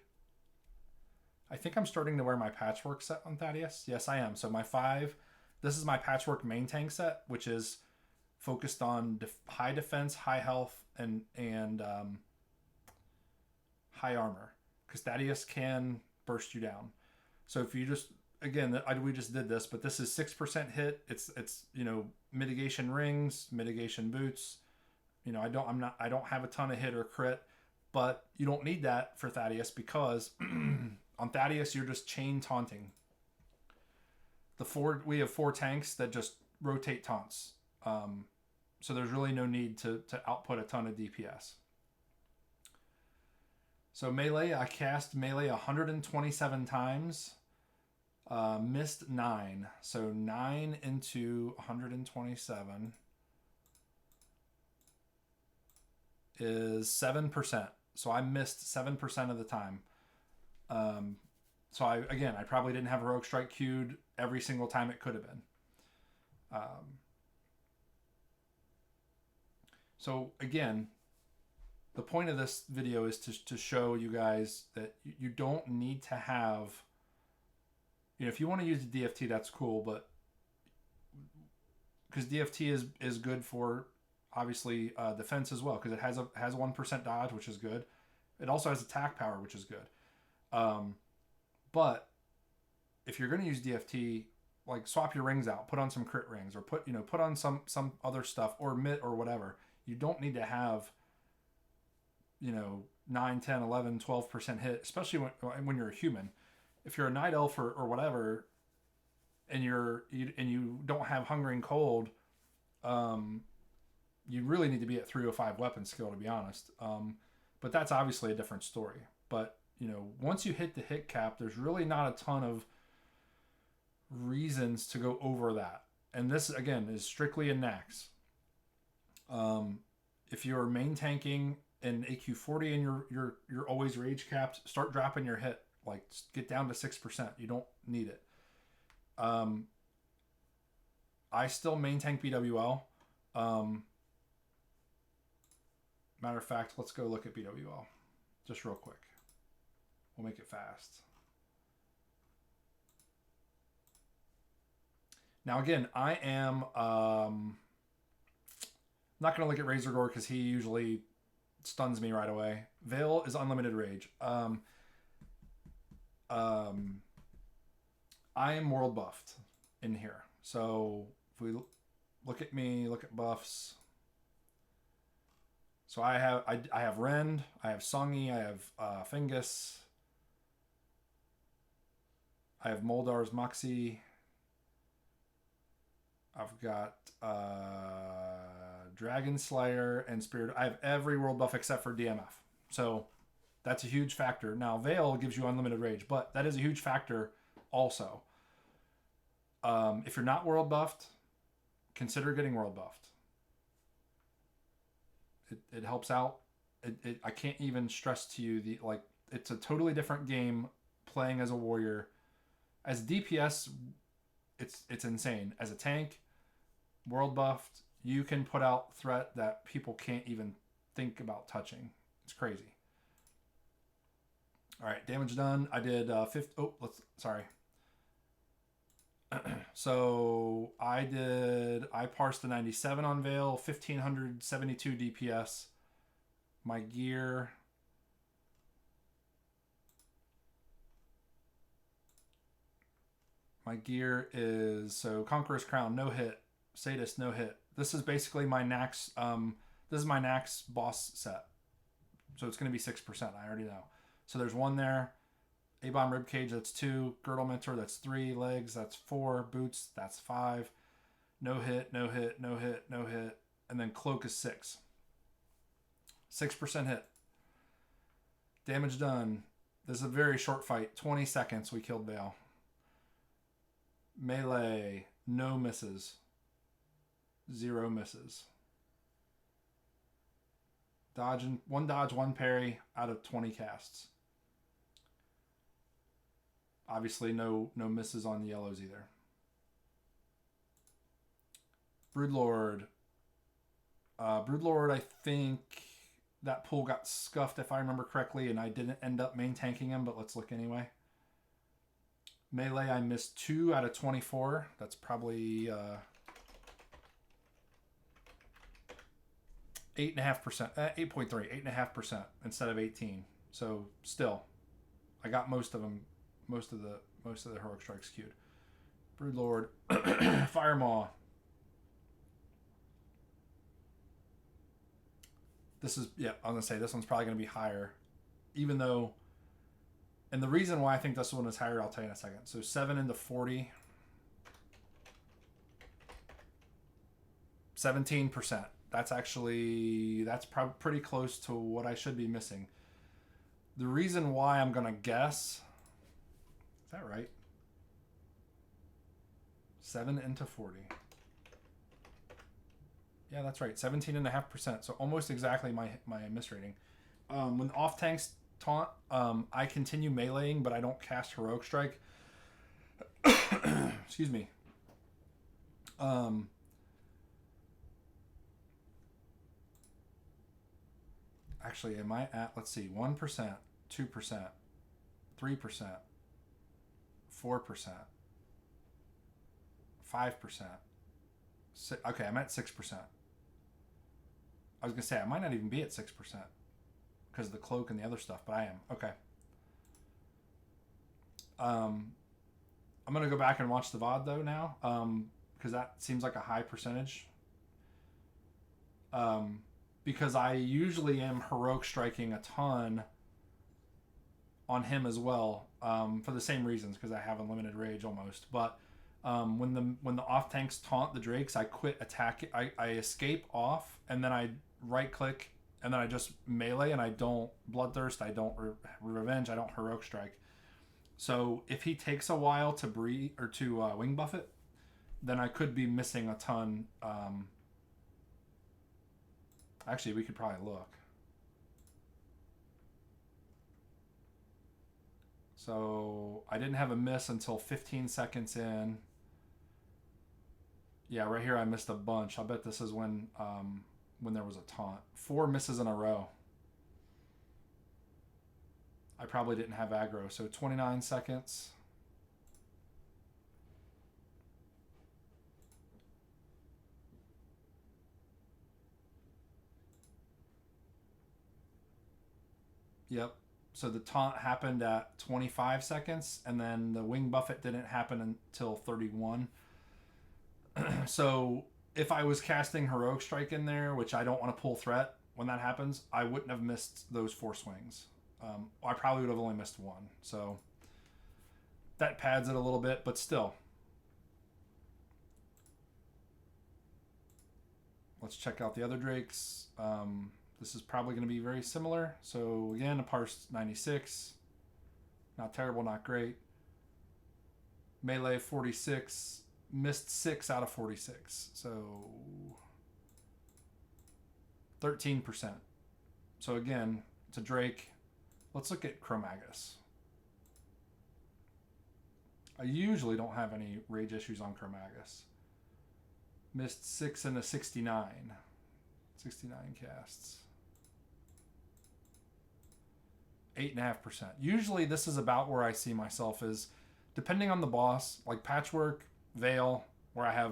I think I'm starting to wear my patchwork set on Thaddeus. Yes, I am. So my 5, this is my patchwork main tank set, which is focused on high defense, high health, and high armor, because Thaddeus can burst you down. So if you just, again, we just did this, but this is 6% hit. It's mitigation rings, mitigation boots. I don't have a ton of hit or crit, but you don't need that for Thaddeus, because on Thaddeus you're just chain taunting. We have 4 tanks that just rotate taunts. So there's really no need to output a ton of DPS. So melee, I cast melee 127 times. Missed 9. So 9 into 127 is 7%. So I missed 7% of the time. So I probably didn't have Heroic Strike queued every single time it could have been. So again, the point of this video is to show you guys that you don't need to have, if you want to use the DFT, that's cool, but because DFT is good for obviously defense as well, because it has a 1% dodge, which is good. It also has attack power, which is good. But if you're going to use DFT, like swap your rings out, put on some crit rings, or put on some other stuff, or mitt or whatever. You don't need to have 9, 10, 11, 12% hit, especially when you're a human. If you're a night elf or whatever, and you don't have Hungering Cold, you really need to be at 305 weapon skill, to be honest. But that's obviously a different story. But once you hit the hit cap, there's really not a ton of reasons to go over that. And this again is strictly a Nax. If you're main tanking in AQ40 and you're always rage capped, start dropping your hit. Like get down to 6%. You don't need it. I still main tank BWL. Matter of fact, let's go look at BWL just real quick. We'll make it fast. Now again, I am not going to look at Razor Gore because he usually stuns me right away. Veil is unlimited rage. I am world buffed in here. So if we look at me, look at buffs. So I have Rend, I have Songi, I have Fingus, I have Moldar's Moxie. I've got Dragon Slayer and Spirit. I have every world buff except for DMF. So that's a huge factor. Now, Veil gives you unlimited rage, but that is a huge factor also. If you're not world buffed, consider getting world buffed. It helps out. I can't even stress to you it's a totally different game playing as a warrior. As DPS, it's insane. As a tank, world buffed, you can put out threat that people can't even think about touching. It's crazy. All right, damage done. I did sorry. So I parsed the 97 on Veil, 1572 DPS. My gear. My gear is so Conqueror's Crown, no hit. Sadist, no hit. This is basically my Nax. This is my Nax boss set. So it's going to be 6%. I already know. So there's one there. A-Bomb Ribcage, that's 2. Girdle Mentor, that's 3. Legs, that's 4. Boots, that's 5. No hit, no hit, no hit, no hit. And then Cloak is 6. 6% hit. Damage done. This is a very short fight. 20 seconds, we killed Veil. Melee, no misses. 0 misses. One dodge, 1 parry out of 20 casts. Obviously, no misses on the yellows either. Broodlord. Broodlord, I think that pool got scuffed if I remember correctly, and I didn't end up main tanking him, but let's look anyway. Melee, I missed 2 out of 24. That's probably 8.5%, 8.3, 8.5% instead of 18. So still, I got most of them, most of the heroic strikes queued. Broodlord, Firemaw. This is, yeah, I'm gonna say this one's probably gonna be higher, even though. And the reason why I think this one is higher, I'll tell you in a second. So 7 into 40. 17%. That's probably pretty close to what I should be missing. The reason why I'm going to guess... Is that right? 7 into 40. Yeah, that's right. 17.5%. So almost exactly my miss rating. When off tanks taunt, I continue meleeing, but I don't cast Heroic Strike. Excuse me. Actually, am I at, let's see, 1%, 2%, 3%, 4%, 5%. Okay, I'm at 6%. I was going to say, I might not even be at 6% because of the cloak and the other stuff, but I am. Okay. I'm going to go back and watch the VOD, though, now, because that seems like a high percentage. Because I usually am heroic striking a ton on him as well, for the same reasons, because I have unlimited rage almost. But when the off tanks taunt the drakes, I quit attack. I escape off, and then I right click, and then I just melee, and I don't bloodthirst, I don't revenge, I don't heroic strike. So if he takes a while to breathe or to wing buff it, then I could be missing a ton. Actually, we could probably look. So I didn't have a miss until 15 seconds in. Yeah, right here I missed a bunch. I bet this is when there was a taunt. 4 misses in a row. I probably didn't have aggro. So 29 seconds. Yep. So the taunt happened at 25 seconds, and then the wing buffet didn't happen until 31. So if I was casting Heroic Strike in there, which I don't want to pull threat when that happens, I wouldn't have missed those 4 swings. I probably would have only missed 1. So that pads it a little bit, but still. Let's check out the other Drakes. This is probably going to be very similar. So again, a parse 96. Not terrible, not great. Melee 46. Missed 6 out of 46. So 13%. So again, it's a Drake. Let's look at Chromagus. I usually don't have any rage issues on Chromagus. Missed 6 into 69. 69 casts. 8.5%. Usually this is about where I see myself is, depending on the boss, like Patchwork, Veil, where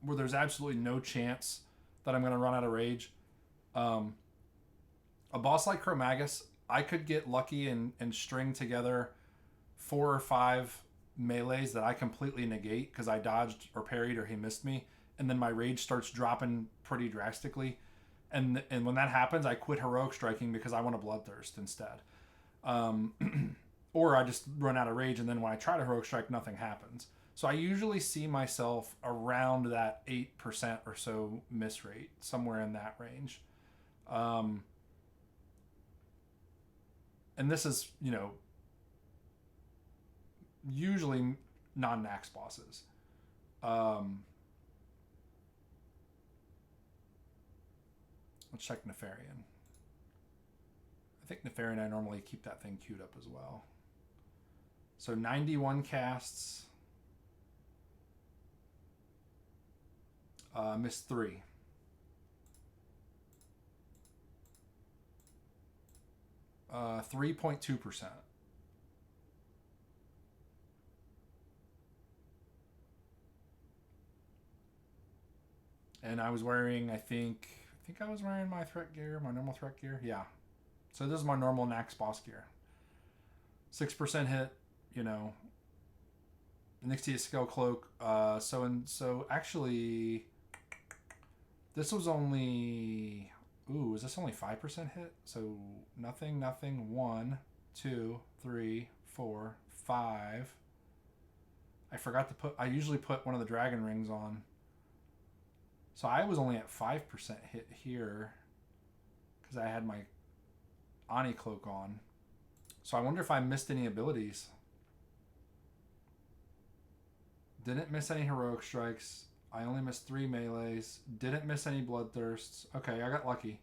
there's absolutely no chance that I'm going to run out of rage. A boss like Chromagus, I could get lucky and string together 4 or 5 melees that I completely negate because I dodged or parried or he missed me, and then my rage starts dropping pretty drastically. And when that happens, I quit Heroic Striking because I want a Bloodthirst instead. Or I just run out of rage, and then when I try to Heroic Strike, nothing happens. So I usually see myself around that 8% or so miss rate, somewhere in that range. And this is, usually non-Nax bosses. Let's check Nefarian. I think Nefarian, I normally keep that thing queued up as well. So 91 casts. Missed 3. Uh, 3.2%. And I was wearing, I think I was wearing my threat gear, my normal threat gear. Yeah. So this is my normal Nax boss gear. 6% hit, Nixia Scale Cloak. So actually, this was only... Ooh, is this only 5% hit? So nothing. 1, 2, 3, 4, 5. I forgot to put... I usually put one of the dragon rings on. So I was only at 5% hit here because I had my Ani Cloak on. So I wonder if I missed any abilities. Didn't miss any Heroic Strikes. I only missed 3 melees. Didn't miss any Bloodthirsts. Okay, I got lucky.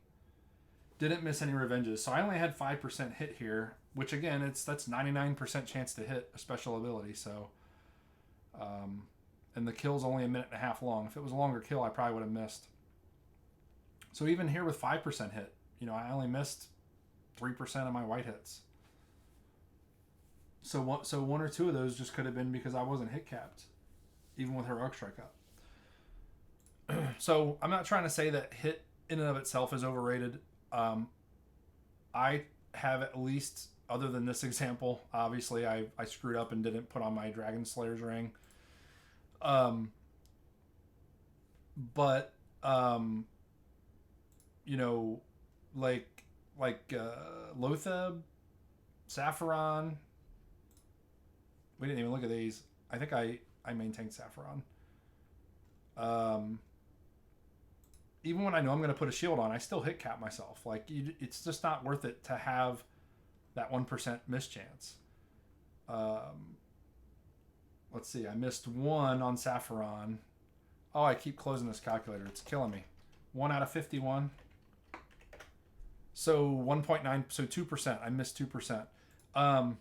Didn't miss any Revenges. So I only had 5% hit here, which again, that's 99% chance to hit a special ability. So, and the kill's only a minute and a half long. If it was a longer kill, I probably would have missed. So even here with 5% hit, I only missed 3% of my white hits. So 1 or 2 of those just could have been because I wasn't hit capped, even with Heroic Strike up. So I'm not trying to say that hit in and of itself is overrated. I have, at least, other than this example, obviously I screwed up and didn't put on my Dragon Slayer's ring. But like Lotheb, Saffron. We didn't even look at these. I think I maintained Saffron. Even when I know I'm going to put a shield on, I still hit cap myself. It's just not worth it to have that 1% miss chance. Let's see. I missed 1 on Saffron. Oh, I keep closing this calculator. It's killing me. 1 out of 51. So 1.9, so 2%. I missed 2%. Um,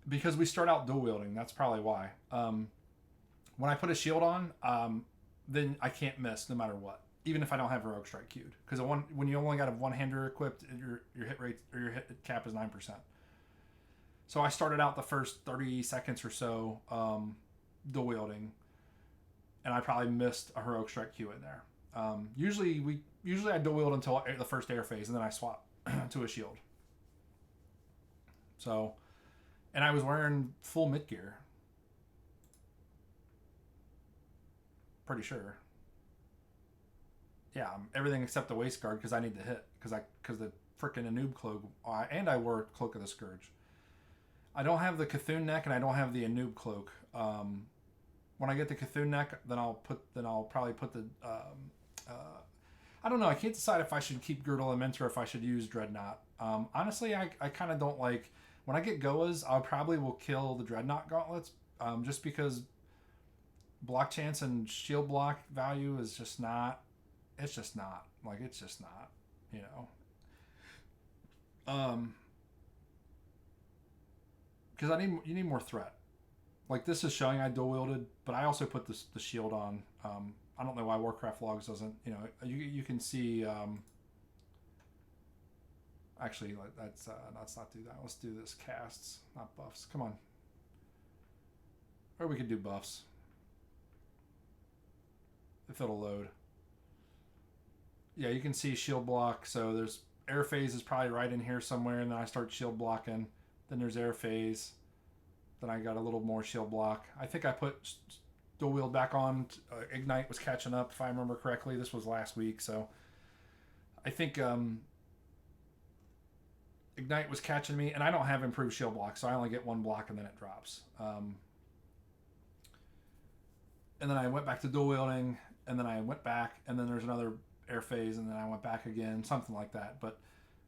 because we start out dual wielding. That's probably why. When I put a shield on, then I can't miss no matter what, even if I don't have heroic strike queued. Because when you only got a one hander equipped, your hit rate or your hit cap is 9%. So I started out the first 30 seconds or so dual wielding, and I probably missed a heroic strike queue in there. Usually I dual wield until the first air phase, and then I swap to a shield. So, and I was wearing full mid gear. Pretty sure. Yeah, everything except the waist guard because I need to hit because the freaking Anub cloak and I wore Cloak of the Scourge. I don't have the Cthulhu neck and I don't have the Anub cloak. When I get the Cthulhu neck, then I'll probably put the uh, I don't know. I can't decide if I should keep Girdle Lament or if I should use Dreadnought. Honestly, I kind of don't like when I get Goas. I probably will kill the Dreadnought gauntlets just because block chance and shield block value is just not. It's just not like it's just not. You know. Because you need more threat. Like this is showing I dual wielded, but I also put the shield on. I don't know why Warcraft logs doesn't. You know, you can see. Actually, let's not do that. Let's do this casts, not buffs. Come on. Or we could do buffs if it'll load. Yeah, you can see shield block. So there's air phase is probably right in here somewhere, and then I start shield blocking. Then there's air phase. Then I got a little more shield block. I think I put dual wield back on. Ignite was catching up, if I remember correctly. This was last week, so I think Ignite was catching me, and I don't have improved shield block, so I only get one block and then it drops. And then I went back to dual wielding, and then I went back, and then there's another air phase, and then I went back again, something like that. But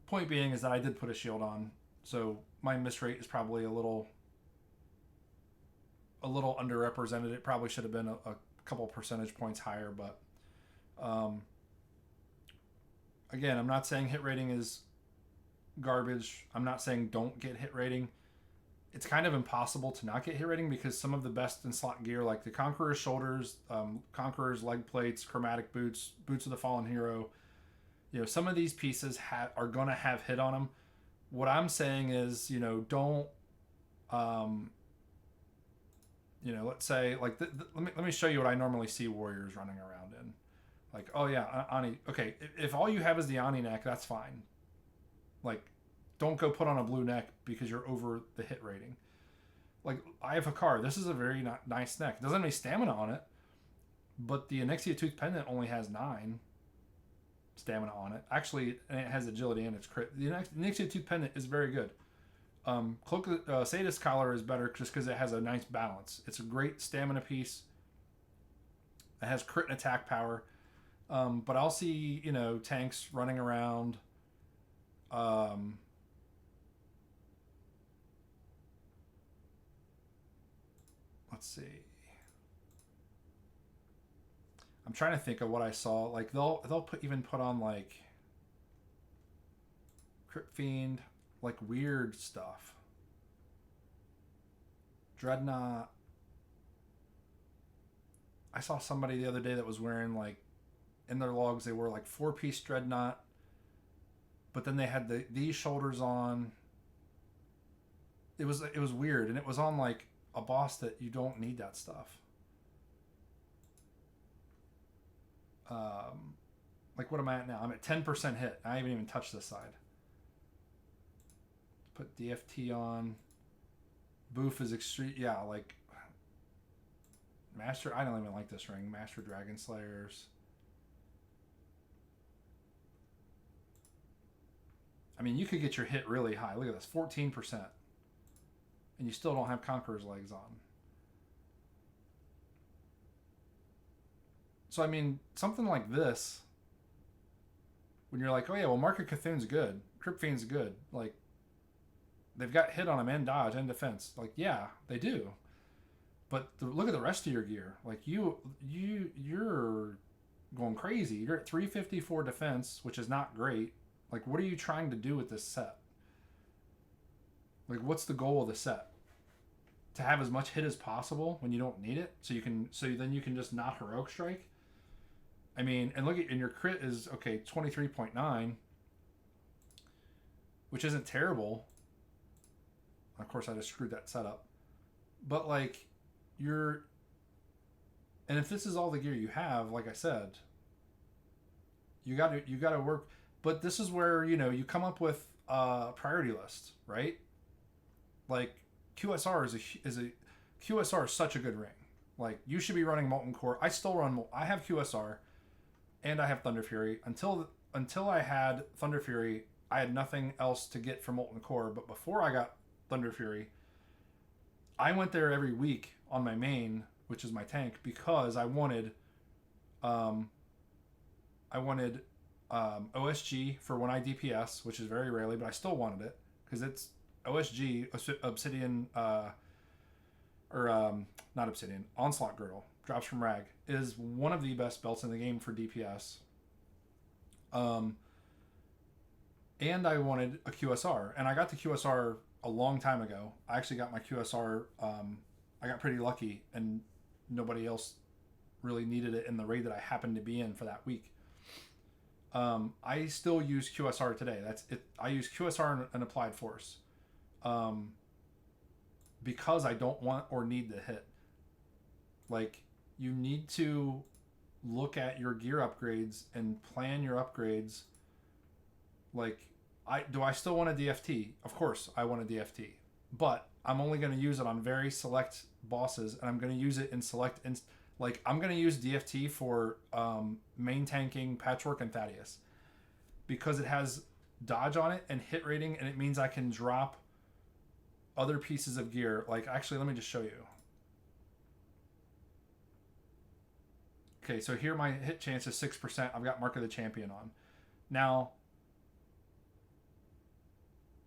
point being is that I did put a shield on, so my miss rate is probably a little underrepresented. It probably should have been a couple percentage points higher, but again, I'm not saying hit rating is garbage. I'm not saying don't get hit rating. It's kind of impossible to not get hit rating because some of the best in slot gear, like the Conqueror's shoulders, Conqueror's leg plates, chromatic boots, boots of the fallen hero, you know, some of these pieces are going to have hit on them. What I'm saying is, you know, don't you know, let's say like let me show you what I normally see warriors running around in. Like, oh yeah, Ani. Okay, if all you have is the Ani neck, that's fine. Like, don't go put on a blue neck because you're over the hit rating. Like, I have a car. This is a very nice neck. It doesn't have any stamina on it, but the Onyxia Tooth Pendant only has 9 stamina on it. Actually, and it has agility and it's crit. The Onyxia Tooth Pendant is very good. Sadist Collar is better just because it has a nice balance. It's a great stamina piece. It has crit and attack power. But I'll see, you know, tanks running around. Let's see. I'm trying to think of what I saw. Like they'll even put on like Crypt Fiend, like weird stuff. Dreadnought. I saw somebody the other day that was wearing like in their logs they were like 4-piece Dreadnought, but then they had these shoulders on. It was weird, and it was on like a boss that you don't need that stuff. Like what am I at now? I'm at 10% hit. I haven't even touched this side. Put DFT on. Boof is extreme. Yeah, like Master. I don't even like this ring. Master Dragon Slayers. I mean, you could get your hit really high. Look at this, 14%, and you still don't have Conqueror's legs on. So I mean, something like this, when you're like, oh yeah, well, Mark of Cthulhu's good, Crypt Fiend's good, like they've got hit on them and dodge and defense. Like yeah, they do. But look at the rest of your gear. Like you're going crazy. You're at 354 defense, which is not great. Like, what are you trying to do with this set? Like, what's the goal of the set? To have as much hit as possible when you don't need it, so then you can just not heroic strike. I mean, and look at, and your crit is okay, 23.9, which isn't terrible. Of course, I just screwed that setup, but like, you're, and if this is all the gear you have, like I said, you got to work. But this is where, you know, you come up with a priority list, right? Like, QSR is a QSR is such a good ring. Like, you should be running Molten Core. I still run. I have QSR, and I have Thunder Fury. Until I had Thunder Fury, I had nothing else to get from Molten Core. But before I got Thunder Fury, I went there every week on my main, which is my tank, because I wanted, OSG for when I DPS, which is very rarely, but I still wanted it because it's OSG, Obsidian, not Obsidian, Onslaught Girdle, drops from Rag, is one of the best belts in the game for DPS. And I wanted a QSR, and I got the QSR a long time ago. I actually got my QSR, I got pretty lucky, and nobody else really needed it in the raid that I happened to be in for that week. I still use QSR today. That's it. I use QSR and Applied Force. Because I don't want or need the hit. Like, you need to look at your gear upgrades and plan your upgrades. Like, do I still want a DFT? Of course I want a DFT, but I'm only going to use it on very select bosses, and I'm going to use it in select like, I'm going to use DFT for main tanking Patchwork and Thaddeus because it has dodge on it and hit rating, and it means I can drop other pieces of gear. Like, actually, let me just show you. Okay, so here my hit chance is 6%. I've got Mark of the Champion on. Now,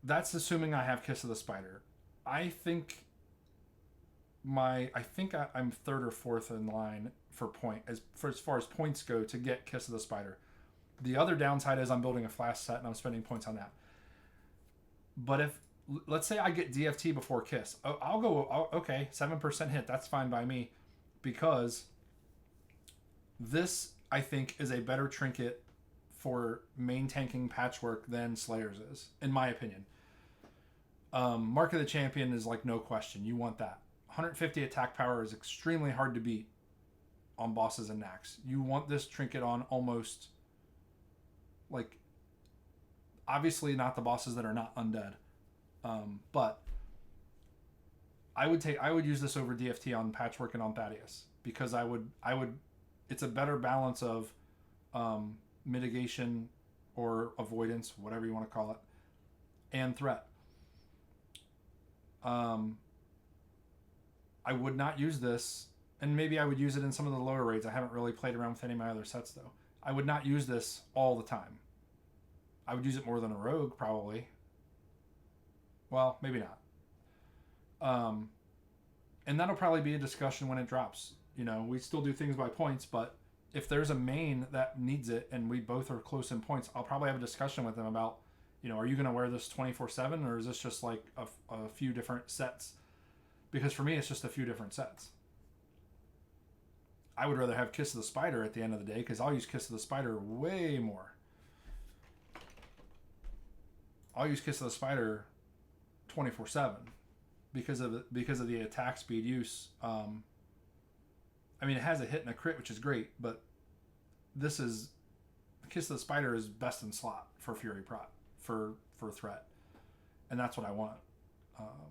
that's assuming I have Kiss of the Spider. I think I'm third or fourth in line for as far as points go to get Kiss of the Spider. The other downside is I'm building a flash set and I'm spending points on that. But if, let's say I get DFT before Kiss, I'll go, okay, 7% hit. That's fine by me, because this, I think, is a better trinket for main tanking Patchwork than Slayer's is, in my opinion. Mark of the Champion is like no question. You want that. 150 attack power is extremely hard to beat on bosses and Nax. You want this trinket on almost, like, obviously not the bosses that are not undead. But I would use this over DFT on Patchwork and on Thaddeus, because I would it's a better balance of mitigation or avoidance, whatever you want to call it, and threat. I would not use this, and maybe I would use it in some of the lower raids. I haven't really played around with any of my other sets, though. I would not use this all the time. I would use it more than a rogue, probably. Well, maybe not. And that'll probably be a discussion when it drops. You know, we still do things by points, but if there's a main that needs it and we both are close in points, I'll probably have a discussion with them about, you know, are you going to wear this 24/7, or is this just like a few different sets? Because for me, it's just a few different sets. I would rather have Kiss of the Spider at the end of the day, because I'll use Kiss of the Spider way more. I'll use Kiss of the Spider 24/7 because of the attack speed use. I mean, it has a hit and a crit, which is great, but this is, Kiss of the Spider is best in slot for Fury Prot for threat, and that's what I want.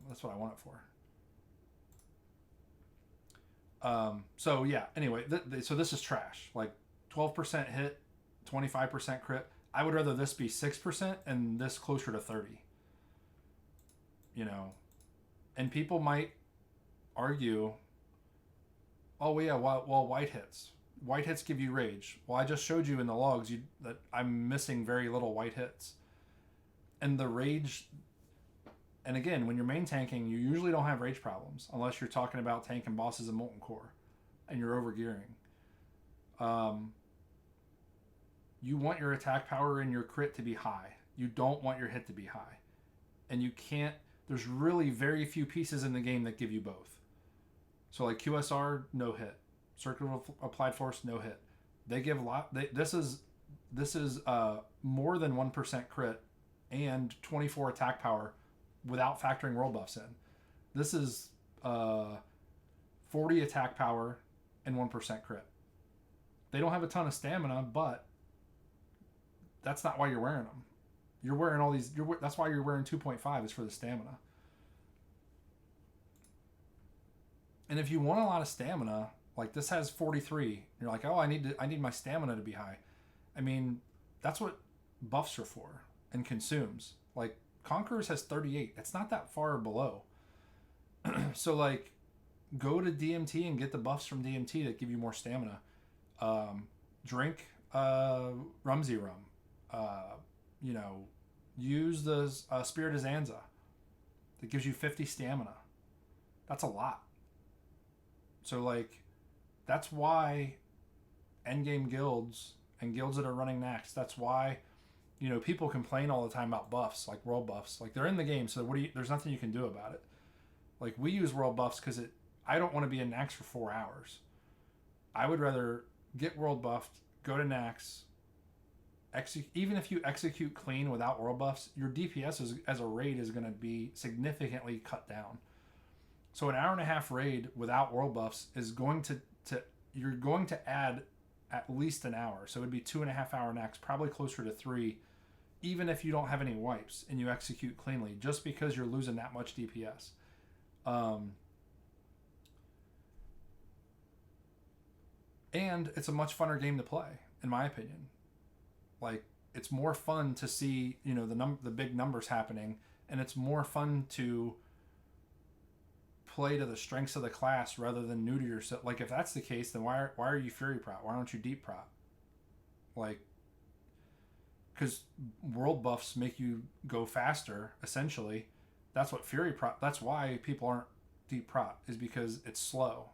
That's what I want it for. So yeah. Anyway, so this is trash. Like 12% hit, 25% crit. I would rather this be 6% and this closer to 30. You know, and people might argue, oh yeah, well, white hits. White hits give you rage. Well, I just showed you in the logs that I'm missing very little white hits. And the rage, and again, when you're main tanking, you usually don't have rage problems unless you're talking about tanking bosses in Molten Core and you're overgearing. You want your attack power and your crit to be high. You don't want your hit to be high. And you can't, there's really very few pieces in the game that give you both. So like QSR, no hit. Circuit of applied force, no hit. They give this is more than 1% crit and 24 attack power without factoring world buffs in. This is 40 attack power and 1% crit. They don't have a ton of stamina, but that's not why you're wearing them. You're wearing all these. That's why you're wearing 2.5 is for the stamina. And if you want a lot of stamina, like this has 43, you're like, oh, I need my stamina to be high. I mean, that's what buffs are for and consumes. Like Conquerors has 38. It's not that far below. So like, go to DMT and get the buffs from DMT that give you more stamina. Drink Rumsey Rum. Use the Spirit of Zanza that gives you 50 stamina. That's a lot. So like, that's why endgame guilds and guilds that are running Nax, that's why, people complain all the time about buffs, like world buffs. Like they're in the game, so there's nothing you can do about it. Like we use world buffs because I don't want to be in Nax for 4 hours. I would rather get world buffed, go to Nax, even if you execute clean without world buffs, your DPS as a raid is going to be significantly cut down. So an hour and a half raid without world buffs is going to you're going to add at least an hour. So it would be 2.5 hour Nax, probably closer to 3, even if you don't have any wipes and you execute cleanly, just because you're losing that much DPS. And it's a much funner game to play, in my opinion. Like, it's more fun to see, the big numbers happening, and it's more fun to play to the strengths of the class rather than new to yourself. Like, if that's the case, then why are you Fury Prot? Why don't you Deep Prot? Like, because world buffs make you go faster, essentially. That's what Fury Prot, that's why people aren't Deep Prot, is because it's slow.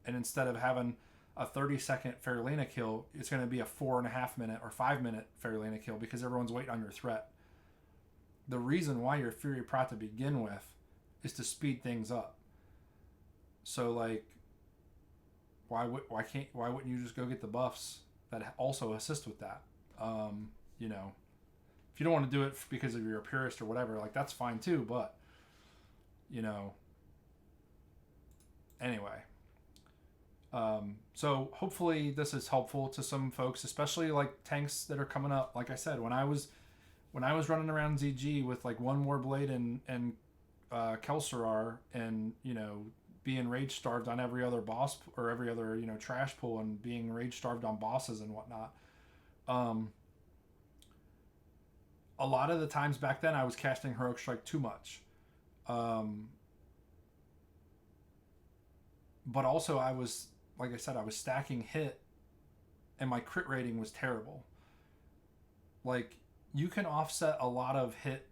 And instead of having a 30-second Faralina kill, it's going to be a 4.5 minute or 5 minute Faralina kill because everyone's waiting on your threat. The reason why you're Fury Prot to begin with is to speed things up. So like, why wouldn't you just go get the buffs that also assist with that? If you don't want to do it because of you're a purist or whatever, like that's fine too. But anyway. So hopefully this is helpful to some folks, especially like tanks that are coming up. Like I said, when I was running around ZG with like one more blade and Kelsarar and being rage starved on every other boss or every other trash pool and being rage starved on bosses and whatnot. A lot of the times back then I was casting Heroic Strike too much. But also I was, like I said, I was stacking hit and my crit rating was terrible. Like, you can offset a lot of hit.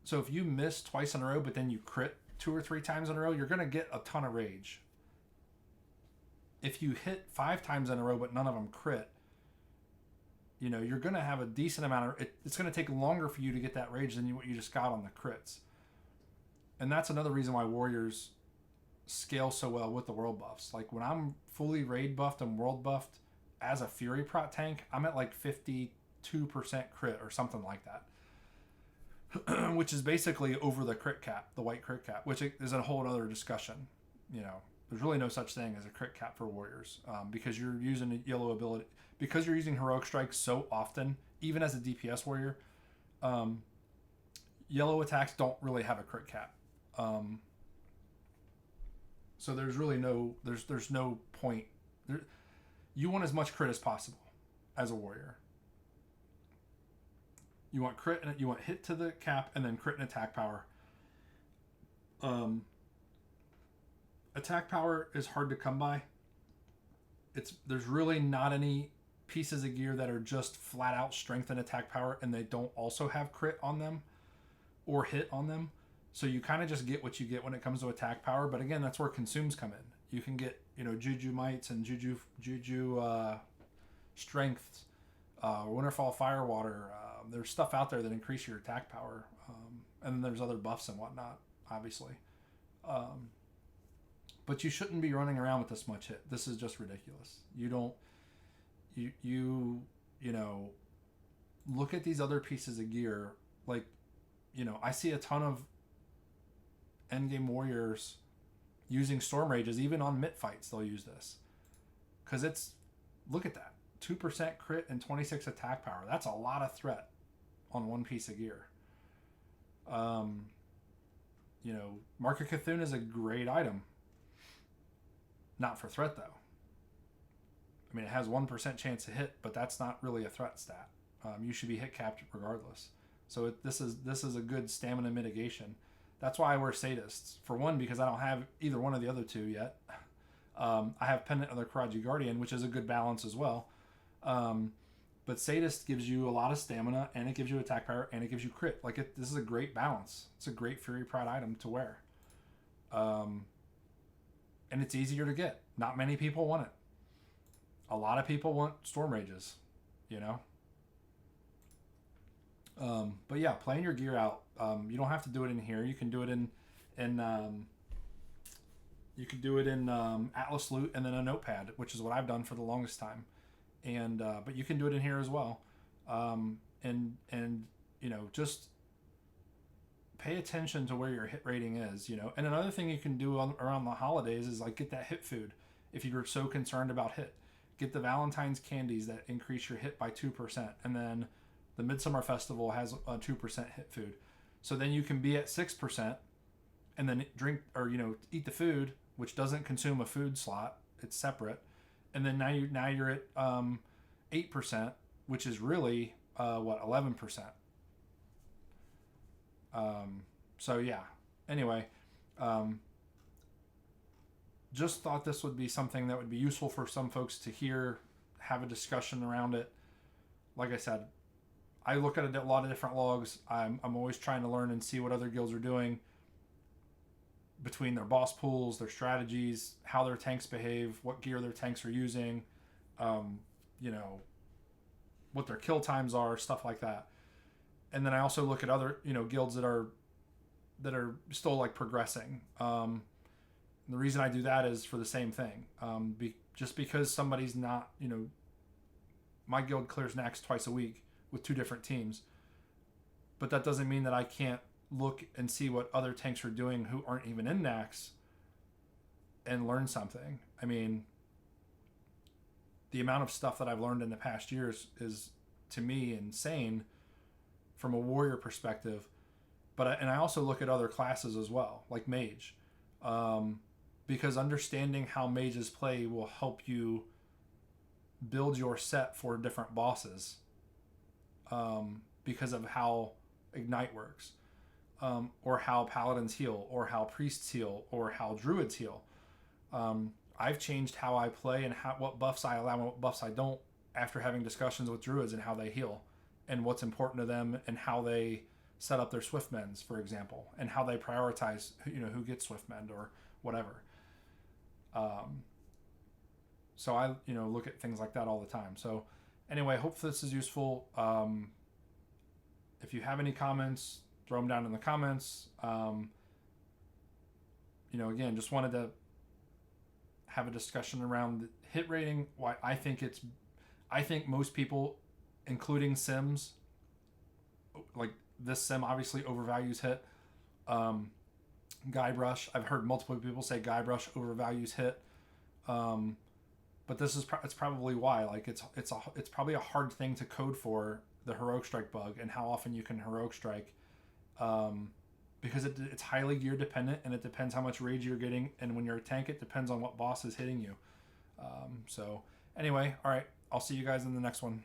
So if you miss twice in a row, but then you crit 2 or 3 times in a row, you're going to get a ton of rage. If you hit 5 times in a row, but none of them crit, you're going to have a decent amount of, it's going to take longer for you to get that rage than what you just got on the crits. And that's another reason why Warriors scale so well with the world buffs. Like when I'm fully raid buffed and world buffed as a Fury Prot tank, I'm at like 52% crit or something like that. Which is basically over the crit cap, the white crit cap, which is a whole other discussion. There's really no such thing as a crit cap for Warriors, because you're using a yellow ability, because you're using Heroic Strike so often, even as a DPS warrior. Yellow attacks don't really have a crit cap. So there's really there's no point. You want as much crit as possible as a warrior. You want crit and you want hit to the cap and then crit and attack power. Attack power is hard to come by. There's really not any pieces of gear that are just flat out strength and attack power and they don't also have crit on them or hit on them. So you kind of just get what you get when it comes to attack power. But again, that's where consumes come in. You can get, Juju Mites and Juju Strengths, Winterfall Firewater, There's stuff out there that increase your attack power, and then there's other buffs and whatnot, obviously. Um, but you shouldn't be running around with this much hit. This is just ridiculous. You don't, you know, look at these other pieces of gear. Like, I see a ton of endgame warriors using storm rages. Even on mitt fights they'll use this, because it's, look at that, 2% crit and 26 attack power. That's a lot of threat on one piece of gear. Mark of Cthulhu is a great item. Not for threat, though. I mean, it has 1% chance to hit, but that's not really a threat stat. You should be hit capped regardless. So this is a good stamina mitigation. That's why I wear Sadists. For one, because I don't have either one of the other two yet. I have Pendant of the Karaji Guardian, which is a good balance as well. But Sadist gives you a lot of stamina, and it gives you attack power, and it gives you crit. This is a great balance. It's a great Fury Prot item to wear. And it's easier to get. Not many people want it. A lot of people want Storm Rages, But yeah, playing your gear out. You don't have to do it in here. You can do it in Atlas Loot and then a notepad, which is what I've done for the longest time. And but you can do it in here as well. Just pay attention to where your hit rating is, And another thing you can do around the holidays is get that hit food. If you're so concerned about hit, get the Valentine's candies that increase your hit by 2%, and then the Midsummer Festival has a 2% hit food. So then you can be at 6%, and then drink or eat the food, which doesn't consume a food slot. It's separate, and then now you're at 8%, which is really 11%. So yeah. Anyway, just thought this would be something that would be useful for some folks to hear, have a discussion around it. Like I said, I look at a lot of different logs. I'm always trying to learn and see what other guilds are doing between their boss pools, their strategies, how their tanks behave, what gear their tanks are using, what their kill times are, stuff like that. And then I also look at other, guilds that are still progressing. The reason I do that is for the same thing. Just because somebody's not, my guild clears Nax twice a week with 2 different teams, but that doesn't mean that I can't look and see what other tanks are doing who aren't even in Nax and learn something. I mean, the amount of stuff that I've learned in the past years is to me insane from a warrior perspective. But I also look at other classes as well, like mage, because understanding how mages play will help you build your set for different bosses, because of how Ignite works, or how paladins heal, or how priests heal, or how druids heal. I've changed how I play and what buffs I allow and what buffs I don't after having discussions with druids and how they heal and what's important to them and how they set up their swift mends, for example, and how they prioritize who gets swift mend or whatever. So I look at things like that all the time. So anyway, hope this is useful. If you have any comments, throw them down in the comments. Again, just wanted to have a discussion around the hit rating. Why I think most people, including sims, like this sim obviously overvalues hit. Guybrush, I've heard multiple people say Guybrush overvalues hit. But this is it's probably why. It's probably a hard thing to code for the heroic strike bug and how often you can heroic strike, because it's highly gear dependent, and it depends how much rage you're getting, and when you're a tank it depends on what boss is hitting you. So anyway, all right, I'll see you guys in the next one.